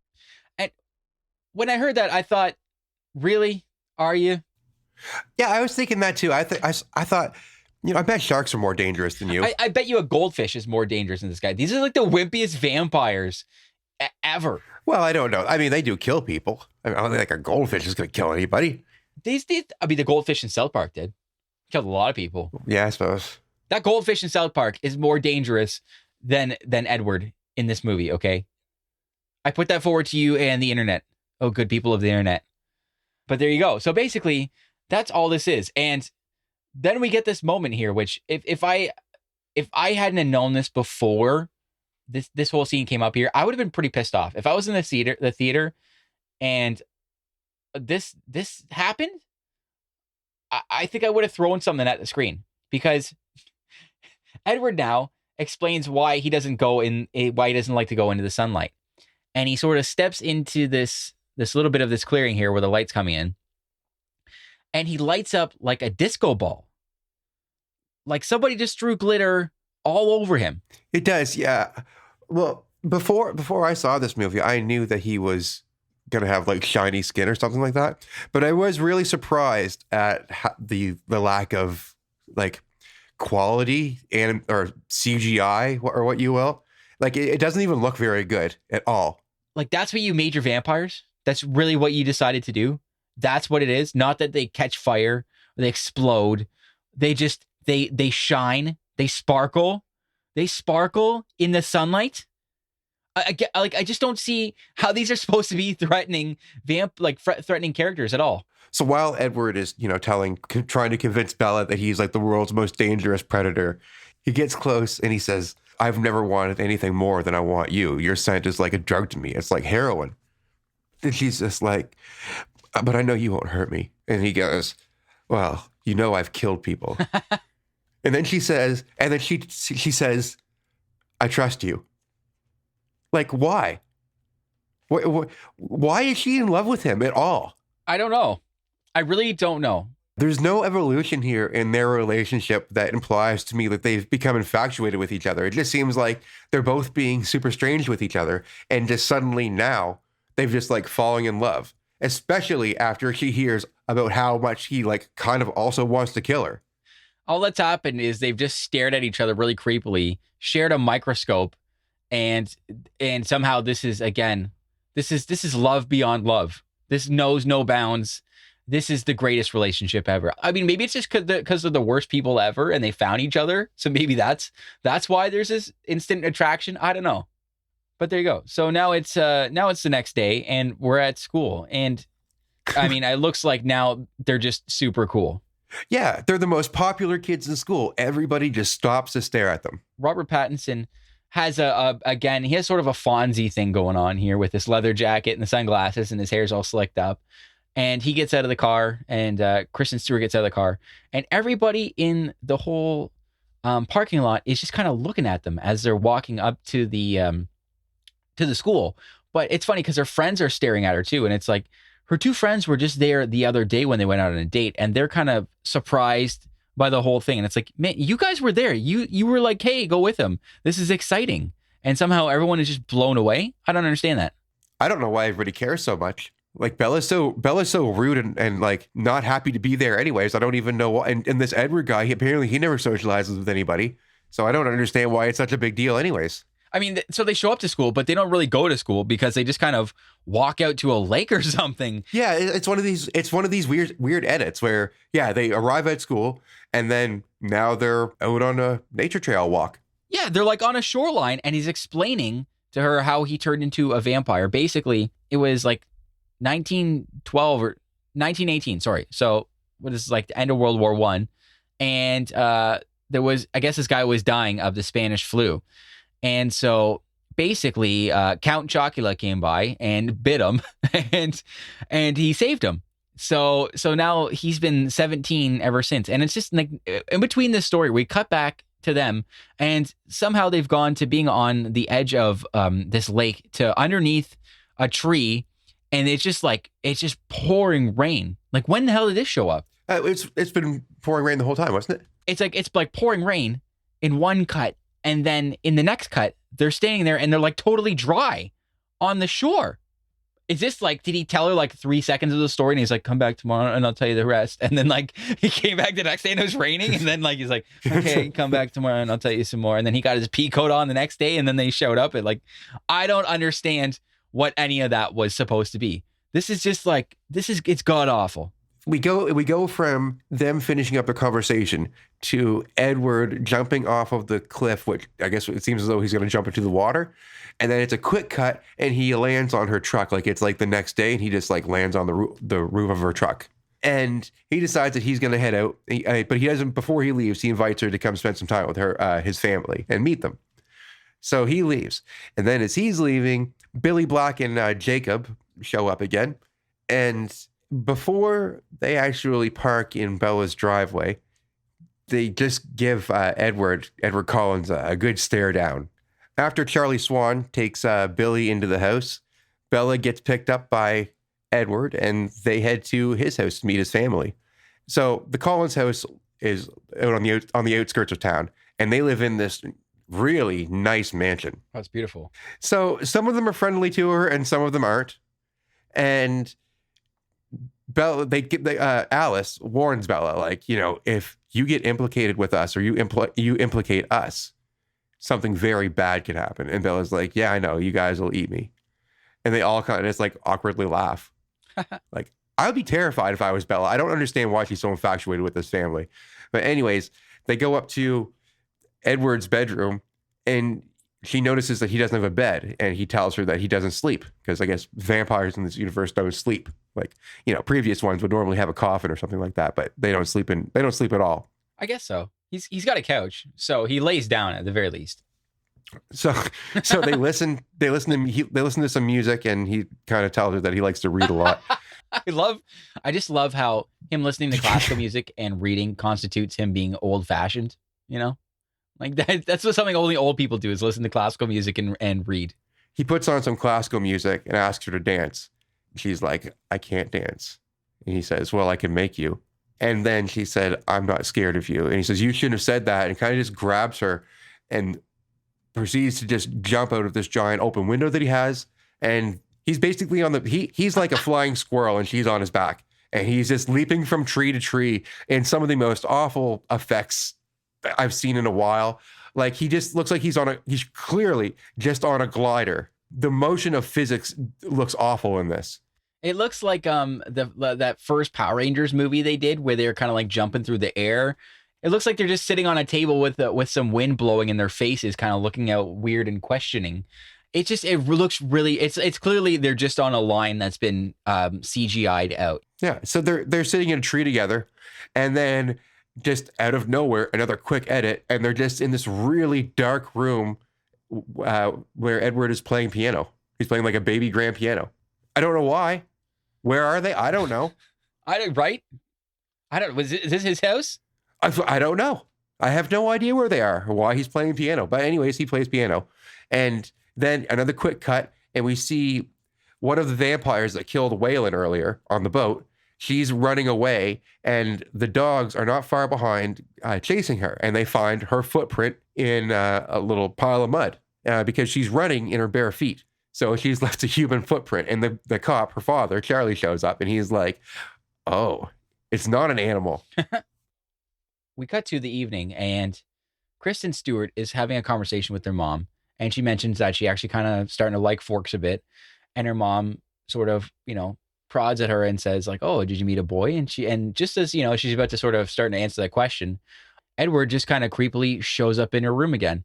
when I heard that, I thought, really? Are you? Yeah, I was thinking that too. I thought, I bet sharks are more dangerous than you. I bet you a goldfish is more dangerous than this guy. These are like the wimpiest vampires ever. Well, I don't know. I mean, they do kill people. I don't think like a goldfish is going to kill anybody. The goldfish in South Park did. Killed a lot of people. Yeah, I suppose. That goldfish in South Park is more dangerous than Edward in this movie, okay? I put that forward to you and the internet. Oh, good people of the internet. But there you go. So basically, that's all this is. And then we get this moment here, which if I hadn't known this before this whole scene came up here, I would have been pretty pissed off. If I was in the theater and this happened, I think I would have thrown something at the screen, because Edward now explains why he doesn't like to go into the sunlight. And he sort of steps into this little bit of this clearing here where the light's coming in, and he lights up like a disco ball. Like somebody just threw glitter all over him. It does, yeah. Well, before I saw this movie, I knew that he was going to have like shiny skin or something like that. But I was really surprised at the lack of like quality or CGI or what you will. Like it doesn't even look very good at all. Like, that's what you made your vampires? That's really what you decided to do? That's what it is? Not that they catch fire or they explode. They they shine, they sparkle in the sunlight. I just don't see how these are supposed to be threatening threatening characters at all. So while Edward is, trying to convince Bella that he's like the world's most dangerous predator, he gets close and he says, "I've never wanted anything more than I want you. Your scent is like a drug to me. It's like heroin." And she's just like, "But I know you won't hurt me." And he goes, "Well, I've killed people." And then she says, she says, "I trust you." Like, why? Why is she in love with him at all? I don't know. I really don't know. There's no evolution here in their relationship that implies to me that they've become infatuated with each other. It just seems like they're both being super strange with each other. And just suddenly now they've just like falling in love, especially after she hears about how much he like kind of also wants to kill her. All that's happened is they've just stared at each other really creepily, shared a microscope, and somehow this is love beyond love. This knows no bounds. This is the greatest relationship ever. I mean, maybe it's just because they're the worst people ever and they found each other. So maybe that's why there's this instant attraction. I don't know. But there you go. So now it's the next day and we're at school. And I mean, it looks like now they're just super cool. Yeah, they're the most popular kids in school. Everybody just stops to stare at them. Robert Pattinson has he has sort of a Fonzie thing going on here with this leather jacket and the sunglasses and his hair's all slicked up. And he gets out of the car and Kristen Stewart gets out of the car and everybody in the whole parking lot is just kind of looking at them as they're walking up to the school. But it's funny because her friends are staring at her too. And it's like her two friends were just there the other day when they went out on a date and they're kind of surprised by the whole thing. And it's like, man, you guys were there. You were like, hey, go with him. This is exciting. And somehow everyone is just blown away. I don't understand that. I don't know why everybody cares so much. Like Bella's so rude and like not happy to be there anyways. I don't even know why. And this Edward guy, he never socializes with anybody. So I don't understand why it's such a big deal anyways. I mean, so they show up to school, but they don't really go to school because they just kind of walk out to a lake or something. Yeah, it's one of these weird edits where they arrive at school and then now they're out on a nature trail walk. Yeah, they're like on a shoreline and he's explaining to her how he turned into a vampire. Basically, it was like 1912 or 1918. Sorry. So what is like the end of World War I. And there was, I guess this guy was dying of the Spanish flu. And so basically Count Chocula came by and bit him and he saved him. So now he's been 17 ever since. And it's just like in between this story, we cut back to them and somehow they've gone to being on the edge of this lake to underneath a tree. And it's just pouring rain. Like when the hell did this show up? It's been pouring rain the whole time, wasn't it? It's like pouring rain in one cut. And then in the next cut, they're standing there and they're like totally dry on the shore. Is this like, did he tell her like 3 seconds of the story and he's like, come back tomorrow and I'll tell you the rest. And then like he came back the next day and it was raining. And then like, he's like, okay, come back tomorrow and I'll tell you some more. And then he got his pea coat on the next day. And then they showed up and like, I don't understand what any of that was supposed to be. This is just like, it's god awful. We go from them finishing up their conversation to Edward jumping off of the cliff, which I guess it seems as though he's going to jump into the water. And then it's a quick cut and he lands on her truck. Like it's like the next day and he just like lands on the roof of her truck. And he decides that he's going to head out. But he doesn't, before he leaves, he invites her to come spend some time with her, his family and meet them. So he leaves. And then as he's leaving, Billy Black and Jacob show up again. And before they actually park in Bella's driveway, they just give Edward Collins a good stare down. After Charlie Swan takes Billy into the house, Bella gets picked up by Edward and they head to his house to meet his family. So the Collins house is out on the outskirts of town, and they live in this really nice mansion. That's beautiful. So some of them are friendly to her and some of them aren't. And Bella, Alice warns Bella, like, if you get implicated with us or you implicate us, something very bad can happen. And Bella's like, yeah, I know, you guys will eat me. And they all kind of just like awkwardly laugh. Like, I would be terrified if I was Bella. I don't understand why she's so infatuated with this family. But anyways, they go up to Edward's bedroom, and she notices that he doesn't have a bed, and he tells her that he doesn't sleep because I guess vampires in this universe don't sleep. Like, previous ones would normally have a coffin or something like that, but they don't sleep at all. I guess so. He's got a couch, so he lays down at the very least. So they listen to some music, and he kind of tells her that he likes to read a lot. I just love how him listening to classical music and reading constitutes him being old fashioned, Like that's what something only old people do is listen to classical music and read. He puts on some classical music and asks her to dance. She's like, I can't dance. And he says, well, I can make you. And then she said, I'm not scared of you. And he says, you shouldn't have said that. And kind of just grabs her and proceeds to just jump out of this giant open window that he has. And he's basically he's like a flying squirrel, and she's on his back. And he's just leaping from tree to tree in some of the most awful effects I've seen in a while. Like, he just looks like he's clearly just on a glider. The motion of physics looks awful in this. It looks like that first Power Rangers movie they did where they're kind of like jumping through the air. It looks like they're just sitting on a table with some wind blowing in their faces, kind of looking out weird and questioning. It looks really, it's clearly they're just on a line that's been CGI'd out. Yeah. So they're sitting in a tree together, and then just out of nowhere, another quick edit, and they're just in this really dark room where Edward is playing piano. He's playing like a baby grand piano. I don't know why. Where are they? I don't know. Is this his house? I don't know. I have no idea where they are or why he's playing piano. But anyways, he plays piano. And then another quick cut, and we see one of the vampires that killed Waylon earlier on the boat. She's running away, and the dogs are not far behind chasing her. And they find her footprint in a little pile of mud because she's running in her bare feet. So she's left a human footprint. And the cop, her father, Charlie, shows up, and he's like, oh, it's not an animal. We cut to the evening, and Kristen Stewart is having a conversation with their mom, and she mentions that she actually kind of starting to like Forks a bit, and her mom sort of, prods at her and says like, oh, did you meet a boy? And just as, she's about to sort of start to answer that question, Edward just kind of creepily shows up in her room again.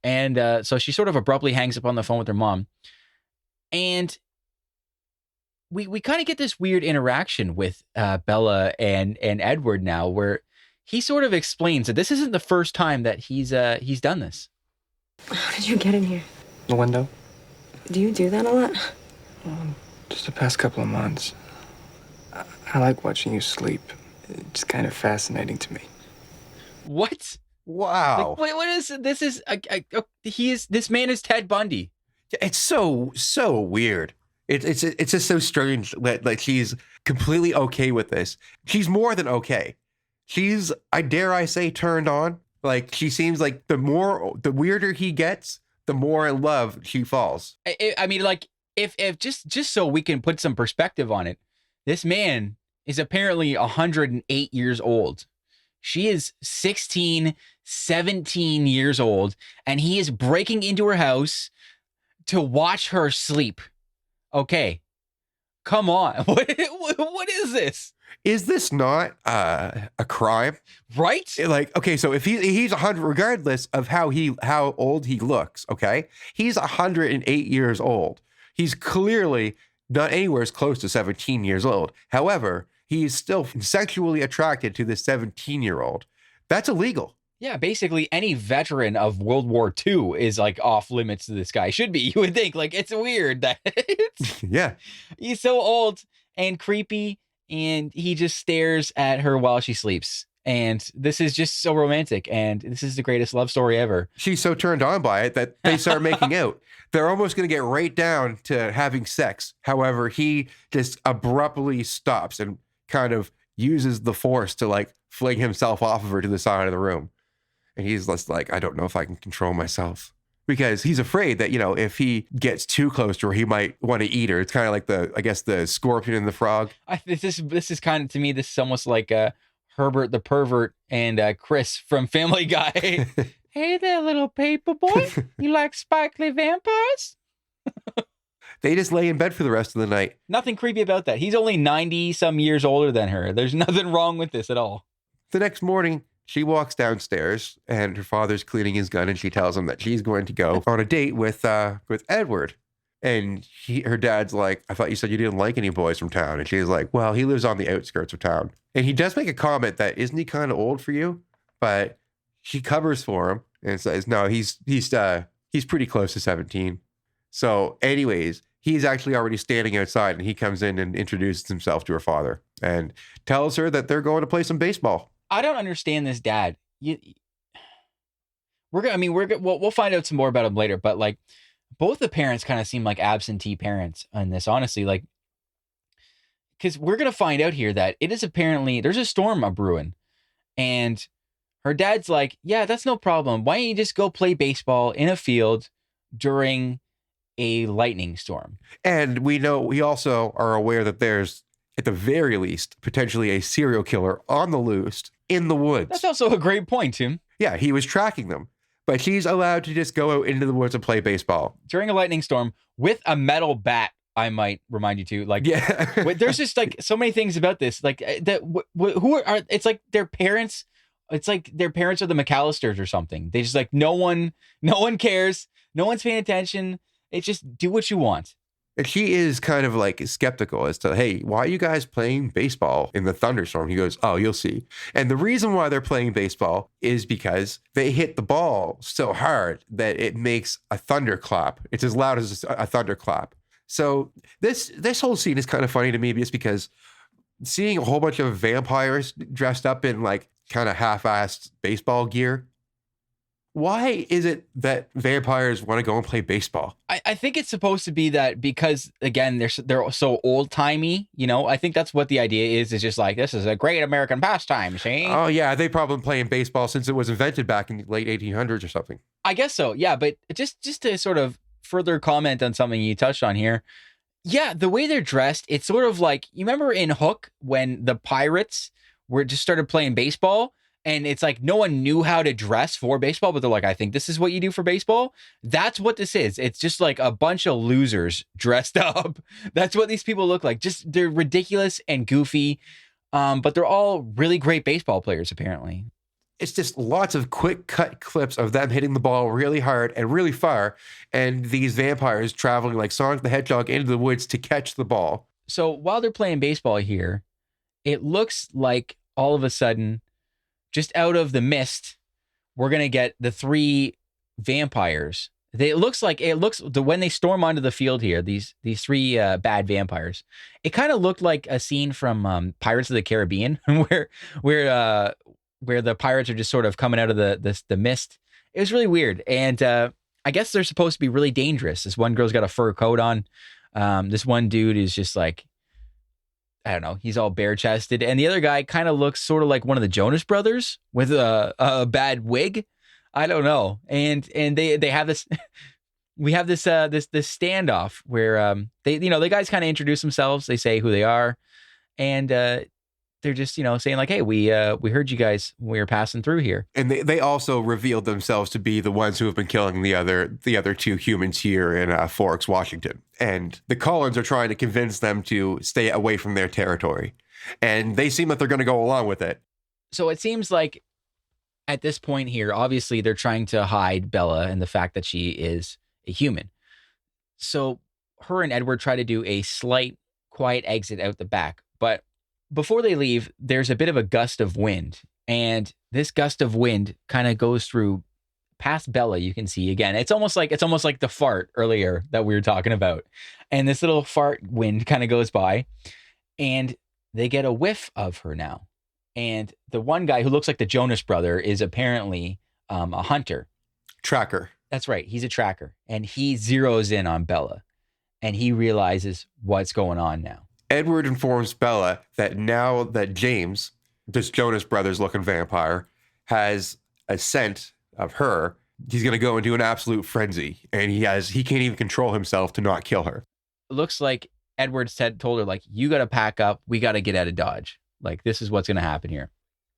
And so she sort of abruptly hangs up on the phone with her mom. And we kind of get this weird interaction with Bella and Edward now, where he sort of explains that this isn't the first time that he's done this. How did you get in here? The window? Do you do that a lot? Just the past couple of months. I like watching you sleep. It's kind of fascinating to me. What? Wow. Like, what is this? This man is Ted Bundy. It's so weird. It's just so strange that like she's completely okay with this. She's more than okay. She's, I dare I say, turned on. Like, she seems like the weirder he gets, the more in love she falls. I mean, like, if just so we can put some perspective on it, this man is apparently 108 years old. She is 16, 17 years old, and he is breaking into her house to watch her sleep. Okay, come on. What is this? Is this not a crime? Right? Like, okay, so if he's 100, regardless of how old he looks, okay, he's 108 years old. He's clearly not anywhere as close to 17 years old. However, he's still sexually attracted to this 17-year-old. That's illegal. Yeah, basically any veteran of World War II is like off limits to this guy. Should be, you would think. Like, it's weird that yeah, he's so old and creepy, and he just stares at her while she sleeps. And this is just so romantic, and this is the greatest love story ever. She's so turned on by it that they start making out. They're almost going to get right down to having sex. However, he just abruptly stops and kind of uses the force to like fling himself off of her to the side of the room. And he's just like, I don't know if I can control myself. Because he's afraid that, if he gets too close to her, he might want to eat her. It's kind of like the scorpion and the frog. This is kind of, to me, this is almost like Herbert the pervert and Chris from Family Guy. Hey there, little paper boy. You like sparkly vampires? They just lay in bed for the rest of the night. Nothing creepy about that. He's only 90 some years older than her. There's nothing wrong with this at all. The next morning, She walks downstairs and her father's cleaning his gun and she tells him that she's going to go on a date with Edward. And her dad's like, I thought you said you didn't like any boys from town. And she's like, well, he lives on the outskirts of town. And he does make a comment that, isn't he kind of old for you? But she covers for him and says, no, he's pretty close to 17. So anyways, he's actually already standing outside and he comes in and introduces himself to her father and tells her that they're going to play some baseball. I don't understand this dad. We'll find out some more about him later, but like both the parents kind of seem like absentee parents on this, honestly, like, because we're going to find out here that it is apparently there's a storm a brewing and her dad's like, yeah, that's no problem. Why don't you just go play baseball in a field during a lightning storm? And we also are aware that there's, at the very least, potentially a serial killer on the loose in the woods. That's also a great point, Tim. Yeah, he was tracking them. But she's allowed to just go out into the woods and play baseball. During a lightning storm with a metal bat, I might remind you to. Like, yeah. There's just like so many things about this. Like that, who are, it's like their parents, it's like their parents are the McAllisters or something. They just like, no one cares. No one's paying attention. It's just do what you want. And she is kind of like skeptical as to, hey, why are you guys playing baseball in the thunderstorm? He goes, oh, you'll see. And the reason why they're playing baseball is because they hit the ball so hard that it makes a thunderclap. It's as loud as a thunderclap. So this whole scene is kind of funny to me just because seeing a whole bunch of vampires dressed up in like kind of half-assed baseball gear. Why is it that vampires want to go and play baseball? I think it's supposed to be that because, again, they're so old-timey, you know? I think that's what the idea is just like, this is a great American pastime, see? Oh, yeah, they've probably been playing baseball since it was invented back in the late 1800s or something. I guess so, yeah, but just to sort of further comment on something you touched on here, yeah, the way they're dressed, it's sort of like, you remember in Hook when the pirates just started playing baseball? And it's like no one knew how to dress for baseball, but they're like, I think this is what you do for baseball. That's what this is. It's just like a bunch of losers dressed up. That's what these people look like. Just they're ridiculous and goofy, but they're all really great baseball players, apparently. It's just lots of quick cut clips of them hitting the ball really hard and really far, and these vampires traveling like Sonic the Hedgehog into the woods to catch the ball. So while they're playing baseball here, it looks like all of a sudden, just out of the mist, we're going to get the three vampires. When they storm onto the field here, these three bad vampires, it kind of looked like a scene from Pirates of the Caribbean where the pirates are just sort of coming out of the mist. It was really weird. And I guess they're supposed to be really dangerous. This one girl's got a fur coat on. This one dude is just like, I don't know, he's all bare chested. And the other guy kind of looks sort of like one of the Jonas Brothers with a bad wig. I don't know. And they have this, we have this standoff where the guys kind of introduce themselves. They say who they are. And they're just, saying like, hey, we heard you guys when we were passing through here. And they also revealed themselves to be the ones who have been killing the other two humans here in Forks, Washington. And the Collins are trying to convince them to stay away from their territory. And they seem like they're going to go along with it. So it seems like at this point here, obviously they're trying to hide Bella and the fact that she is a human. So her and Edward try to do a slight, quiet exit out the back. But before they leave, there's a bit of a gust of wind. And this gust of wind kind of goes through past Bella. You can see again, it's almost like the fart earlier that we were talking about. And this little fart wind kind of goes by and they get a whiff of her now. And the one guy who looks like the Jonas brother is apparently a hunter. Tracker. That's right. He's a tracker. And he zeroes in on Bella. And he realizes what's going on now. Edward informs Bella that now that James, this Jonas Brothers looking vampire, has a scent of her, he's going to go into an absolute frenzy. And he can't even control himself to not kill her. It looks like Edward told her, like, you got to pack up. We got to get out of Dodge. Like, this is what's going to happen here.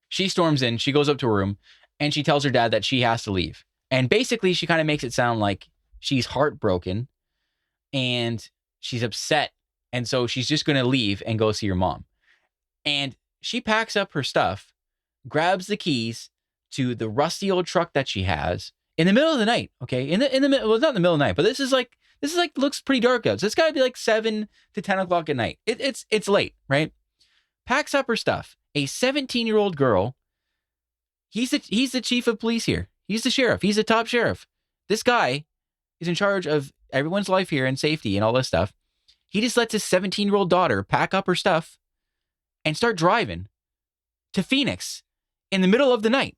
She storms in. She goes up to her room and she tells her dad that she has to leave. And basically, she kind of makes it sound like she's heartbroken and she's upset. And so she's just going to leave and go see her mom. And she packs up her stuff, grabs the keys, to the rusty old truck that she has in the middle of the night. Okay, in the middle, well, it's not in the middle of the night, but this is like looks pretty dark out. So it's got to be like 7 to 10 o'clock at night. It's late, right? Packs up her stuff. A 17-year-old girl. He's the chief of police here. He's the sheriff. He's the top sheriff. This guy is in charge of everyone's life here and safety and all this stuff. He just lets his 17-year-old daughter pack up her stuff and start driving to Phoenix in the middle of the night.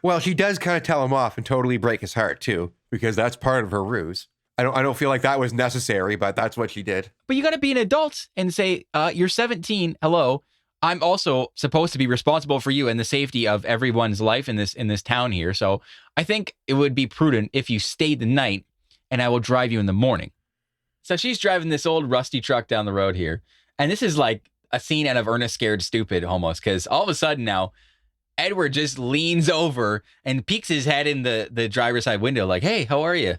Well, she does kind of tell him off and totally break his heart too, because that's part of her ruse. I don't feel like that was necessary, but that's what she did. But you got to be an adult and say, you're 17. Hello. I'm also supposed to be responsible for you and the safety of everyone's life in this town here. So I think it would be prudent if you stayed the night and I will drive you in the morning. So she's driving this old rusty truck down the road here. And this is like a scene out of Ernest Scared Stupid almost, because all of a sudden now Edward just leans over and peeks his head in the driver's side window like, hey, how are you?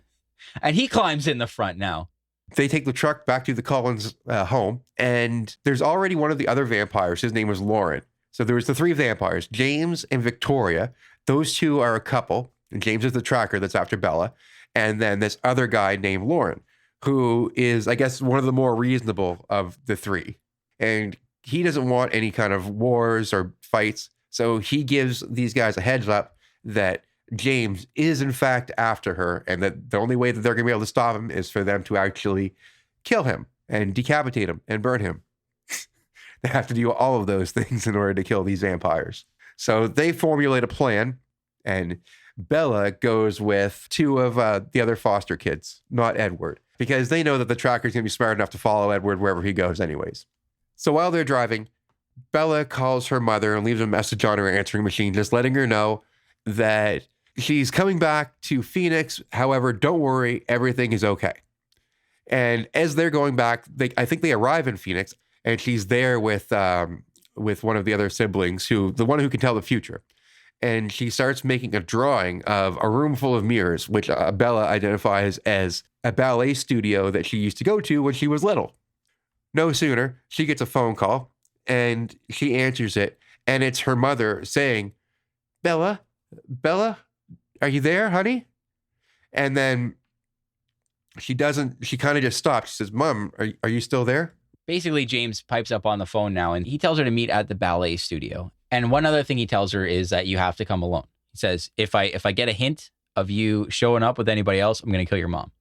And he climbs in the front now. They take the truck back to the Collins home, and there's already one of the other vampires. His name was Lauren. So there was the 3 vampires, James and Victoria. Those 2 are a couple. And James is the tracker that's after Bella. And then this other guy named Lauren, who is, I guess, one of the more reasonable of the 3. And he doesn't want any kind of wars or fights. So he gives these guys a heads up that James is in fact after her, and that the only way that they're going to be able to stop him is for them to actually kill him and decapitate him and burn him. They have to do all of those things in order to kill these vampires. So they formulate a plan, and Bella goes with 2 of the other foster kids, not Edward, because they know that the tracker's going to be smart enough to follow Edward wherever he goes anyways. So while they're driving, Bella calls her mother and leaves a message on her answering machine, just letting her know that she's coming back to Phoenix. However, don't worry, everything is okay. And as they're going back, I think they arrive in Phoenix, and she's there with one of the other siblings, the one who can tell the future. And she starts making a drawing of a room full of mirrors, which Bella identifies as a ballet studio that she used to go to when she was little. No sooner, she gets a phone call, and she answers it, and it's her mother saying, Bella, are you there, honey? And then she kind of just stops. She says, Mom, are you still there? Basically, James pipes up on the phone now, and he tells her to meet at the ballet studio. And one other thing he tells her is that you have to come alone. He says, if I get a hint of you showing up with anybody else, I'm going to kill your mom.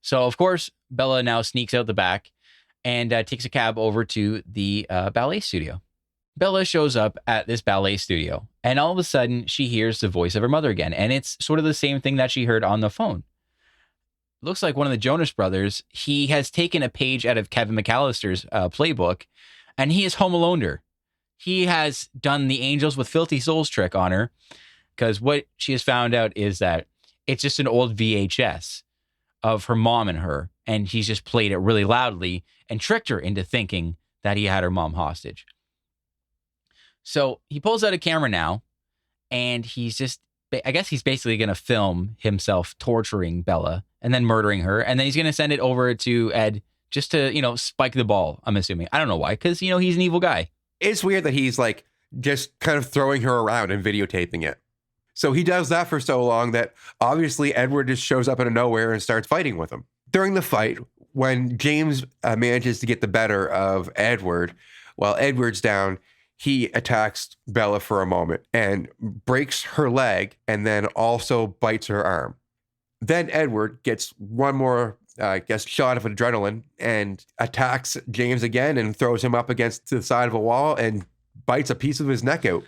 So, of course, Bella now sneaks out the back and takes a cab over to the ballet studio. Bella shows up at this ballet studio, and all of a sudden, she hears the voice of her mother again. And it's sort of the same thing that she heard on the phone. It looks like one of the Jonas Brothers. He has taken a page out of Kevin McAllister's playbook, and he has home aloned her. He has done the Angels with Filthy Souls trick on her, because what she has found out is that it's just an old VHS of her mom and her, and he's just played it really loudly and tricked her into thinking that he had her mom hostage. So he pulls out a camera now, and I guess he's basically going to film himself torturing Bella and then murdering her. And then he's going to send it over to Ed just to, spike the ball, I'm assuming. I don't know why, because, he's an evil guy. It's weird that he's like just kind of throwing her around and videotaping it. So he does that for so long that obviously Edward just shows up out of nowhere and starts fighting with him. During the fight, when James manages to get the better of Edward, while Edward's down, he attacks Bella for a moment and breaks her leg and then also bites her arm. Then Edward gets one more shot of adrenaline and attacks James again and throws him up against the side of a wall and bites a piece of his neck out.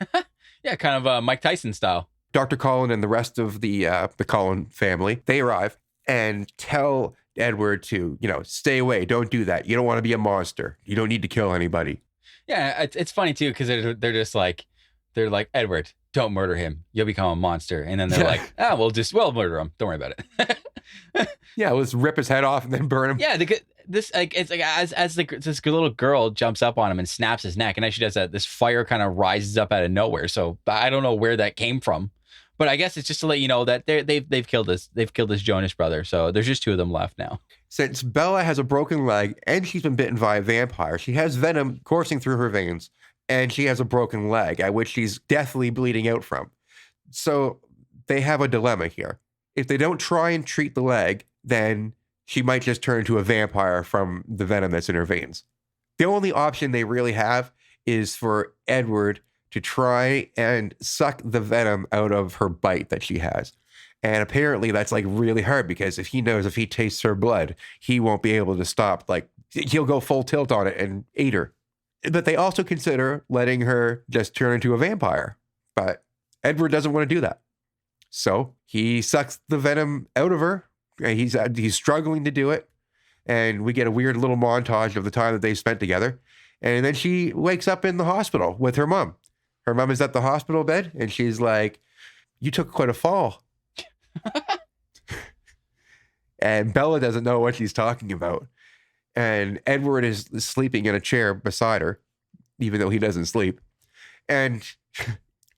Yeah, kind of Mike Tyson style. Dr. Cullen and the rest of the Cullen family, they arrive and tell Edward to, stay away. Don't do that. You don't want to be a monster. You don't need to kill anybody. Yeah, it's funny too, because they're just like, Edward, don't murder him. You'll become a monster. And then they're like, we'll murder him. Don't worry about it. Yeah, let's rip his head off and then burn him. Yeah, this little girl jumps up on him and snaps his neck, and as she does that, this fire kind of rises up out of nowhere. So I don't know where that came from, but I guess it's just to let you know that they've killed this Jonas brother. So there's just 2 of them left now. Since Bella has a broken leg and she's been bitten by a vampire, she has venom coursing through her veins, and she has a broken leg, at which she's deathly bleeding out from. So they have a dilemma here. If they don't try and treat the leg, then she might just turn into a vampire from the venom that's in her veins. The only option they really have is for Edward to try and suck the venom out of her bite that she has. And apparently that's like really hard because if he tastes her blood, he won't be able to stop. Like he'll go full tilt on it and eat her. But they also consider letting her just turn into a vampire. But Edward doesn't want to do that. So he sucks the venom out of her. He's struggling to do it. And we get a weird little montage of the time that they spent together. And then she wakes up in the hospital with her mom. Her mom is at the hospital bed and she's like, "You took quite a fall." And Bella doesn't know what she's talking about. And Edward is sleeping in a chair beside her, even though he doesn't sleep. And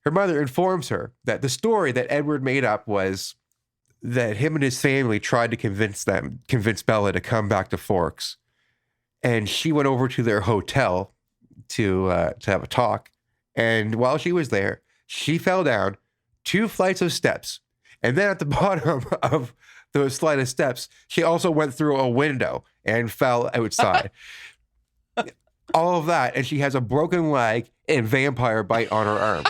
her mother informs her that the story that Edward made up was that him and his family tried to convince Bella to come back to Forks. And she went over to their hotel to have a talk. And while she was there, she fell down 2 flights of steps. And then at the bottom of those flight of steps, she also went through a window and fell outside. All of that. And she has a broken leg and vampire bite on her arm.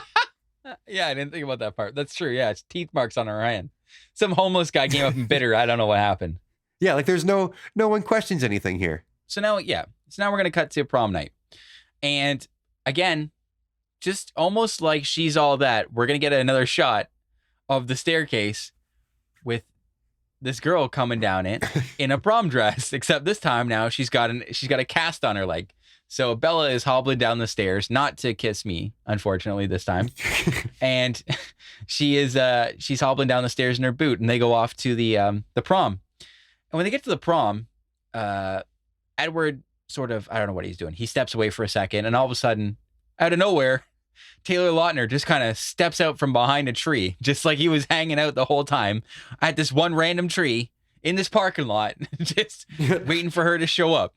Yeah, I didn't think about that part. That's true. Yeah, it's teeth marks on her hand. Some homeless guy came up and bit her. I don't know what happened. Yeah, like there's no one questions anything here. So now we're going to cut to prom night. And again, just almost like She's All That, we're going to get another shot of the staircase with this girl coming down it in a prom dress, except this time now she's got a cast on her leg. So Bella is hobbling down the stairs, not to kiss me, unfortunately, this time. And she's hobbling down the stairs in her boot, and they go off to the prom. And when they get to the prom, Edward sort of, I don't know what he's doing. He steps away for a second, and all of a sudden, out of nowhere, Taylor Lautner just kind of steps out from behind a tree, just like he was hanging out the whole time at this one random tree in this parking lot, just waiting for her to show up.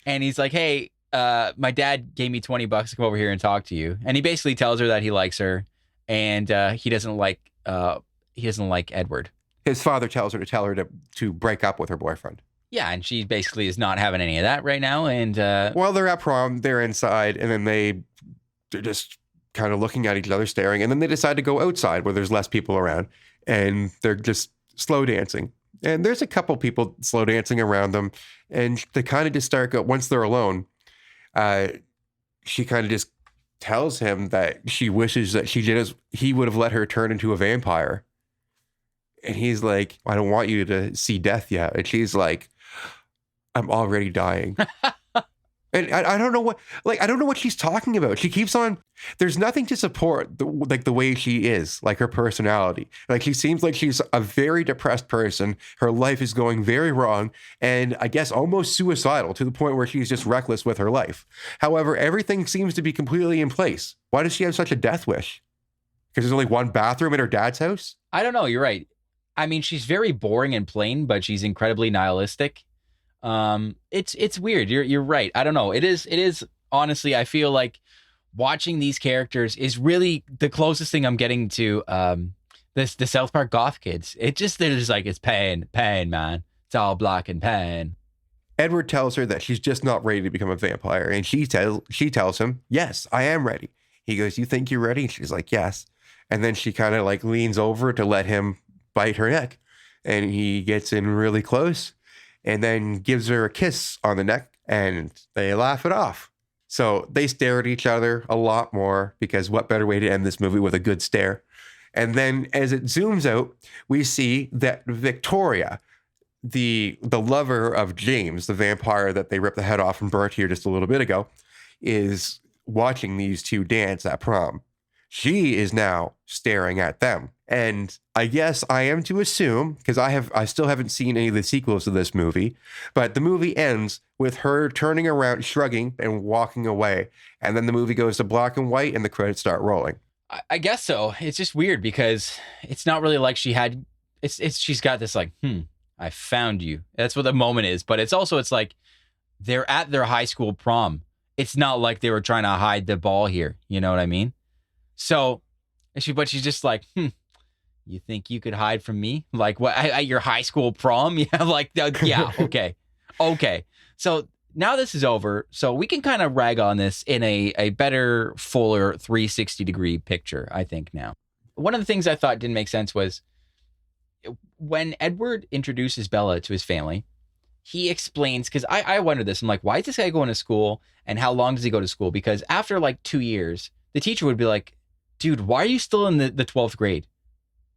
And he's like, "Hey, my dad gave me $20 to come over here and talk to you." And he basically tells her that he likes her, and he doesn't like Edward. His father tells her to break up with her boyfriend. Yeah, and she basically is not having any of that right now. And while they're at prom, they're inside, and then they're just kind of looking at each other, staring, and then they decide to go outside where there's less people around, and they're just slow dancing. And there's a couple people slow dancing around them, and they kind of just start once they're alone. She kind of just tells him that she wishes that he would have let her turn into a vampire. And he's like, "I don't want you to see death yet." And she's like, "I'm already dying." And I don't know what she's talking about. She keeps on, there's nothing to support the way she is, like her personality. Like she seems like she's a very depressed person. Her life is going very wrong. And I guess almost suicidal to the point where she's just reckless with her life. However, everything seems to be completely in place. Why does she have such a death wish? Because there's only one bathroom in her dad's house? I don't know. You're right. I mean, she's very boring and plain, but she's incredibly nihilistic. It's weird. You're right. I don't know. It is honestly, I feel like watching these characters is really the closest thing I'm getting to the South Park goth kids. They're just like, it's pain, man. It's all black and pain. Edward tells her that she's just not ready to become a vampire, and she tells him, "Yes, I am ready." He goes, "You think you're ready?" And she's like, "Yes." And then she kind of like leans over to let him bite her neck, and he gets in really close and then gives her a kiss on the neck, and they laugh it off. So they stare at each other a lot more, because what better way to end this movie with a good stare? And then as it zooms out, we see that Victoria, the lover of James, the vampire that they ripped the head off and burnt here just a little bit ago, is watching these two dance at prom. She is now staring at them. And I guess I am to assume, because I still haven't seen any of the sequels to this movie, but the movie ends with her turning around, shrugging, and walking away. And then the movie goes to black and white and the credits start rolling. I guess so. It's just weird because it's not really like she's got this like, I found you. That's what the moment is. But it's like they're at their high school prom. It's not like they were trying to hide the ball here. You know what I mean? So, but she's just like, You think you could hide from me? Like what at your high school prom? Yeah, like yeah, okay. Okay. So now this is over. So we can kind of rag on this in a better, fuller 360-degree picture, I think now. One of the things I thought didn't make sense was when Edward introduces Bella to his family, he explains, because I wonder this. I'm like, why is this guy going to school and how long does he go to school? Because after like 2 years, the teacher would be like, dude, why are you still in the 12th grade?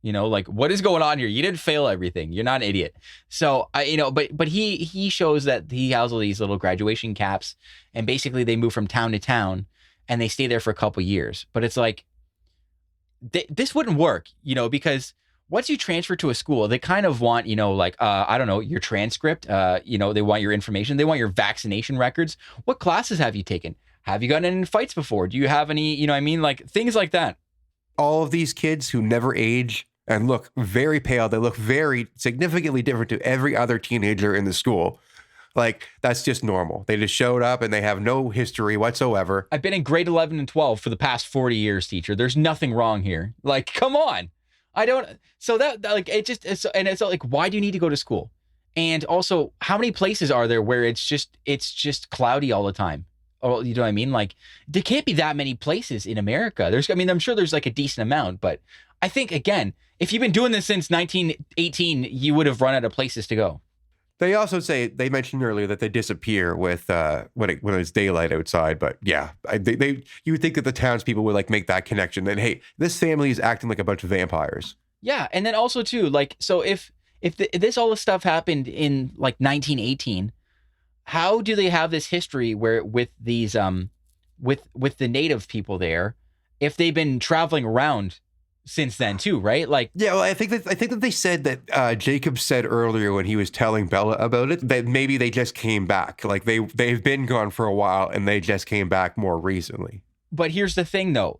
You know, like what is going on here? You didn't fail everything. You're not an idiot. So but he shows that he has all these little graduation caps, and basically they move from town to town and they stay there for a couple years. But it's like this wouldn't work, because once you transfer to a school, they kind of want, like I don't know, your transcript. They want your information. They want your vaccination records. What classes have you taken? Have you gotten in fights before? Do you have any? Like things like that. All of these kids who never age and look very pale, they look very significantly different to every other teenager in the school. Like, that's just normal. They just showed up and they have no history whatsoever. I've been in grade 11 and 12 for the past 40 years, teacher. There's nothing wrong here. Like, come on. I don't. So that like, it's like, why do you need to go to school? And also, how many places are there where it's just cloudy all the time? Oh, you know what I mean? Like, there can't be that many places in America. I'm sure there's like a decent amount, but I think, again, if you've been doing this since 1918, you would have run out of places to go. They also they mentioned earlier that they disappear with when it's daylight outside. But yeah, you would think that the townspeople would like make that connection. That hey, this family is acting like a bunch of vampires. Yeah, and then also too, like, so if all this stuff happened in like 1918, how do they have this history where with these with the native people there, if they've been traveling around since then too, right? Like, yeah, well, I think that they said that Jacob said earlier when he was telling Bella about it that maybe they just came back. Like they've been gone for a while and they just came back more recently. But here's the thing though.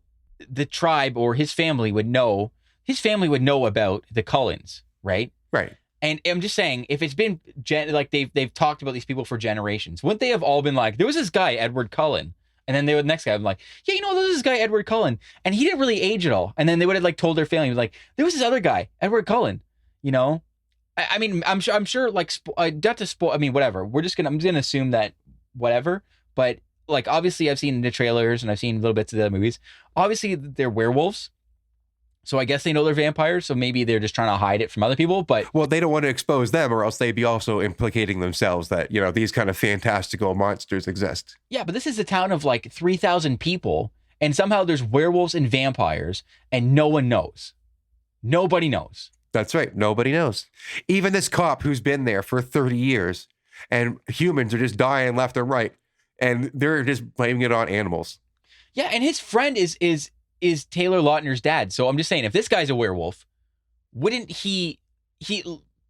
The tribe or his family would know about the Cullens, right? Right. And I'm just saying, if it's been like they've talked about these people for generations, wouldn't they have all been like, there was this guy, Edward Cullen, and then the next guy would be like, yeah, there's this guy, Edward Cullen, and he didn't really age at all. And then they would have like told their family, like, there was this other guy, Edward Cullen, I mean, I'm sure like, not to spoil, I mean, whatever. I'm just gonna assume that whatever, but like, obviously I've seen the trailers and I've seen little bits of the other movies. Obviously they're werewolves. So I guess they know they're vampires, so maybe they're just trying to hide it from other people. But well, they don't want to expose them, or else they'd be also implicating themselves that these kind of fantastical monsters exist. Yeah, but this is a town of like 3,000 people, and somehow there's werewolves and vampires, and no one knows. Nobody knows. That's right. Nobody knows. Even this cop who's been there for 30 years, and humans are just dying left and right, and they're just blaming it on animals. Yeah, and his friend is Taylor Lautner's dad. So I'm just saying, if this guy's a werewolf, wouldn't he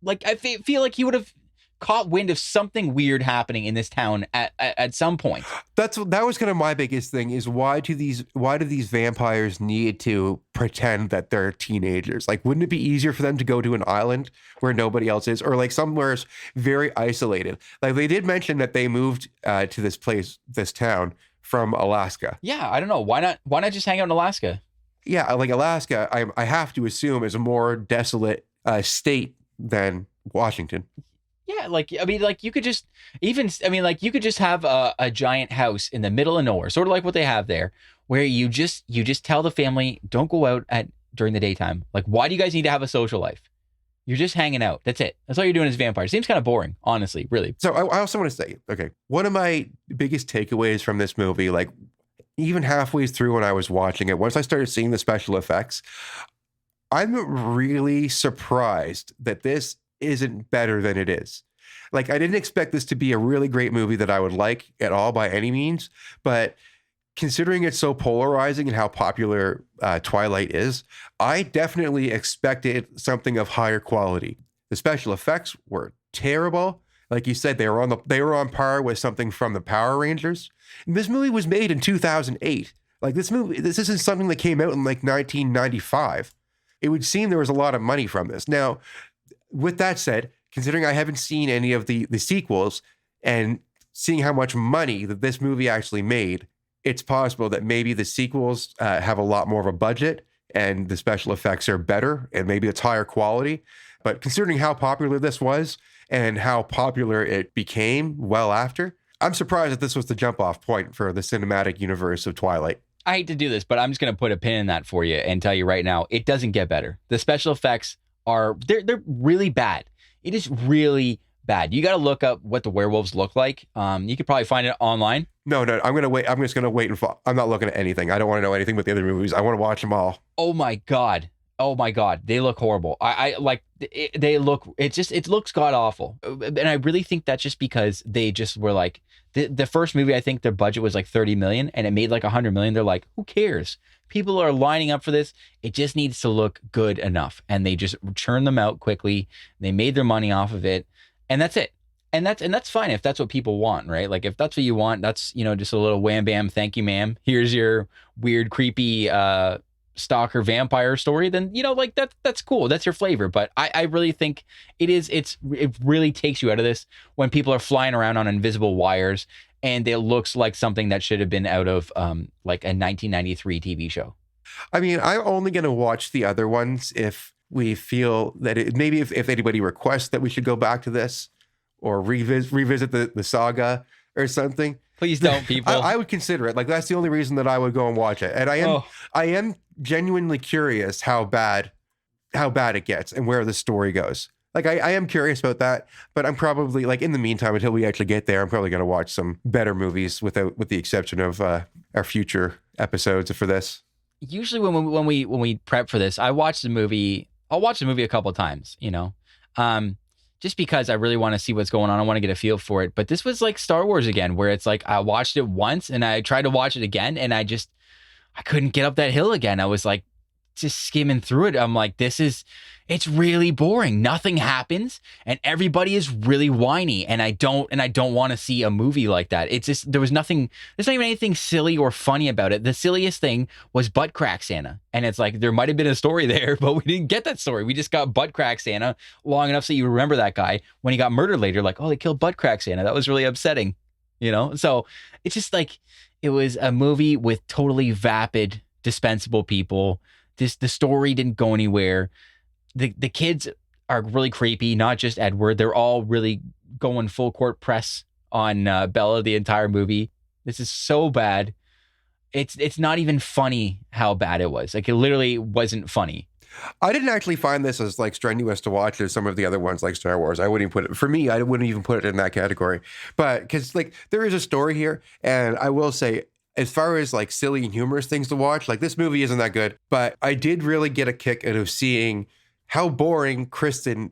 like, I feel like he would have caught wind of something weird happening in this town at some point. That was kind of my biggest thing is why do these vampires need to pretend that they're teenagers? Like, wouldn't it be easier for them to go to an island where nobody else is, or like somewhere very isolated? Like, they did mention that they moved to this town from Alaska. Yeah, I don't know. Why not just hang out in Alaska? Yeah, like Alaska, I have to assume is a more desolate state than Washington. Yeah, like, I mean, like, you could just have a giant house in the middle of nowhere, sort of like what they have there, where you just tell the family, don't go out during the daytime. Like, why do you guys need to have a social life? You're just hanging out. That's it. That's all you're doing as vampires. Seems kind of boring, honestly, really. So I also want to say, okay, one of my biggest takeaways from this movie, like even halfway through when I was watching it, once I started seeing the special effects, I'm really surprised that this isn't better than it is. Like, I didn't expect this to be a really great movie that I would like at all by any means, but considering it's so polarizing and how popular Twilight is, I definitely expected something of higher quality. The special effects were terrible. Like you said, they were on par with something from the Power Rangers. And this movie was made in 2008. Like, this isn't something that came out in like 1995. It would seem there was a lot of money from this. Now, with that said, considering I haven't seen any of the sequels and seeing how much money that this movie actually made, it's possible that maybe the sequels have a lot more of a budget and the special effects are better and maybe it's higher quality. But considering how popular this was and how popular it became well after, I'm surprised that this was the jump off point for the cinematic universe of Twilight. I hate to do this, but I'm just going to put a pin in that for you and tell you right now, it doesn't get better. The special effects they're really bad. It is really bad. You got to look up what the werewolves look like. You could probably find it online. No, I'm going to wait. I'm just going to wait and I'm not looking at anything. I don't want to know anything about the other movies. I want to watch them all. Oh my God. They look horrible. They look, it looks god awful. And I really think that's just because they just were like, the first movie, I think their budget was like 30 million and it made like 100 million. They're like, who cares? People are lining up for this. It just needs to look good enough. And they just churn them out quickly. They made their money off of it. And that's it. And that's fine if that's what people want, right? Like if that's what you want, that's, just a little wham bam, thank you, ma'am. Here's your weird, creepy stalker vampire story, then that's cool. That's your flavor. But I really think it really takes you out of this when people are flying around on invisible wires and it looks like something that should have been out of like a 1993 TV show. I mean, I'm only going to watch the other ones if we feel that maybe if anybody requests that we should go back to this or revisit the saga or something. Please don't, people. I would consider it. Like that's the only reason that I would go and watch it. And I am genuinely curious how bad it gets and where the story goes. Like I am curious about that, but I'm probably like in the meantime until we actually get there, I'm probably going to watch some better movies with the exception of our future episodes for this. Usually when we prep for this, I'll watch the movie a couple of times, just because I really want to see what's going on. I want to get a feel for it. But this was like Star Wars again, where it's like I watched it once and I tried to watch it again and I couldn't get up that hill again. I was like just skimming through it. I'm like, it's really boring. Nothing happens and everybody is really whiny. And I don't want to see a movie like that. It's just, there's not even anything silly or funny about it. The silliest thing was Butt Crack Santa. And it's like, there might've been a story there, but we didn't get that story. We just got Butt Crack Santa long enough so you remember that guy when he got murdered later, like, oh, they killed Butt Crack Santa. That was really upsetting, So it's just like, it was a movie with totally vapid, dispensable people. The story didn't go anywhere. The kids are really creepy, not just Edward. They're all really going full court press on Bella the entire movie. This is so bad. It's not even funny how bad it was. Like it literally wasn't funny. I didn't actually find this as like strenuous to watch as some of the other ones like Star Wars. I wouldn't even put it in that category. But because like there is a story here, and I will say, as far as like silly and humorous things to watch, like this movie isn't that good. But I did really get a kick out of seeing how boring Kristen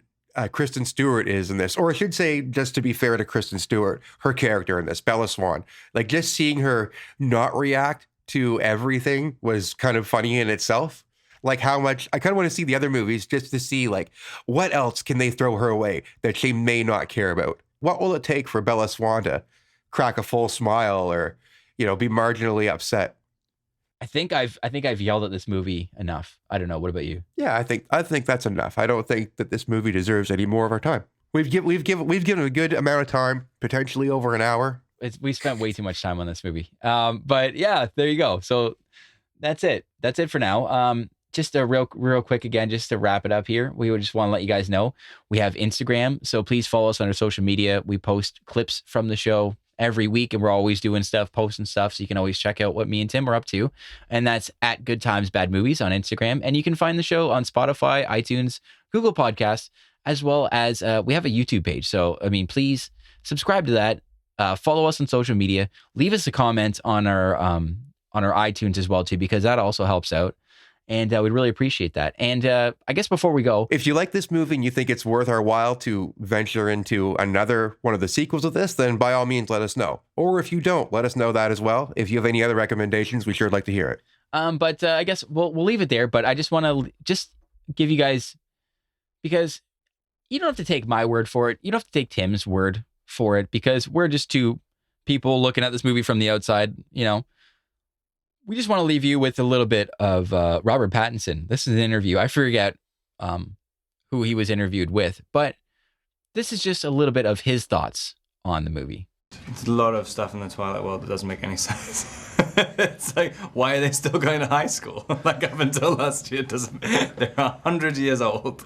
Stewart is in this. Or I should say, just to be fair to Kristen Stewart, her character in this, Bella Swan. Like just seeing her not react to everything was kind of funny in itself. Like how much I kind of want to see the other movies just to see like what else can they throw her way that she may not care about. What will it take for Bella Swan to crack a full smile or, be marginally upset? I think I've yelled at this movie enough. I don't know. What about you? Yeah, I think that's enough. I don't think that this movie deserves any more of our time. We've given a good amount of time, potentially over an hour. We spent way too much time on this movie. But yeah, there you go. So that's it. That's it for now. Just a real quick again, just to wrap it up here. We would just want to let you guys know we have Instagram. So please follow us on our social media. We post clips from the show every week and we're always doing stuff, posting stuff. So you can always check out what me and Tim are up to. And that's at Good Times Bad Movies on Instagram. And you can find the show on Spotify, iTunes, Google Podcasts, as well as we have a YouTube page. So, please subscribe to that. Follow us on social media. Leave us a comment on our iTunes as well too, because that also helps out. And we'd really appreciate that. And I guess before we go, if you like this movie and you think it's worth our while to venture into another one of the sequels of this, then by all means, let us know. Or if you don't, let us know that as well. If you have any other recommendations, we sure would like to hear it. But I guess we'll leave it there. But I just want to just give you guys, because you don't have to take my word for it. You don't have to take Tim's word for it, because we're just two people looking at this movie from the outside, We just want to leave you with a little bit of Robert Pattinson. This is an interview. I forget who he was interviewed with, but this is just a little bit of his thoughts on the movie. There's a lot of stuff in the Twilight world that doesn't make any sense. It's like, why are they still going to high school? Like up until last year, they're 100 years old.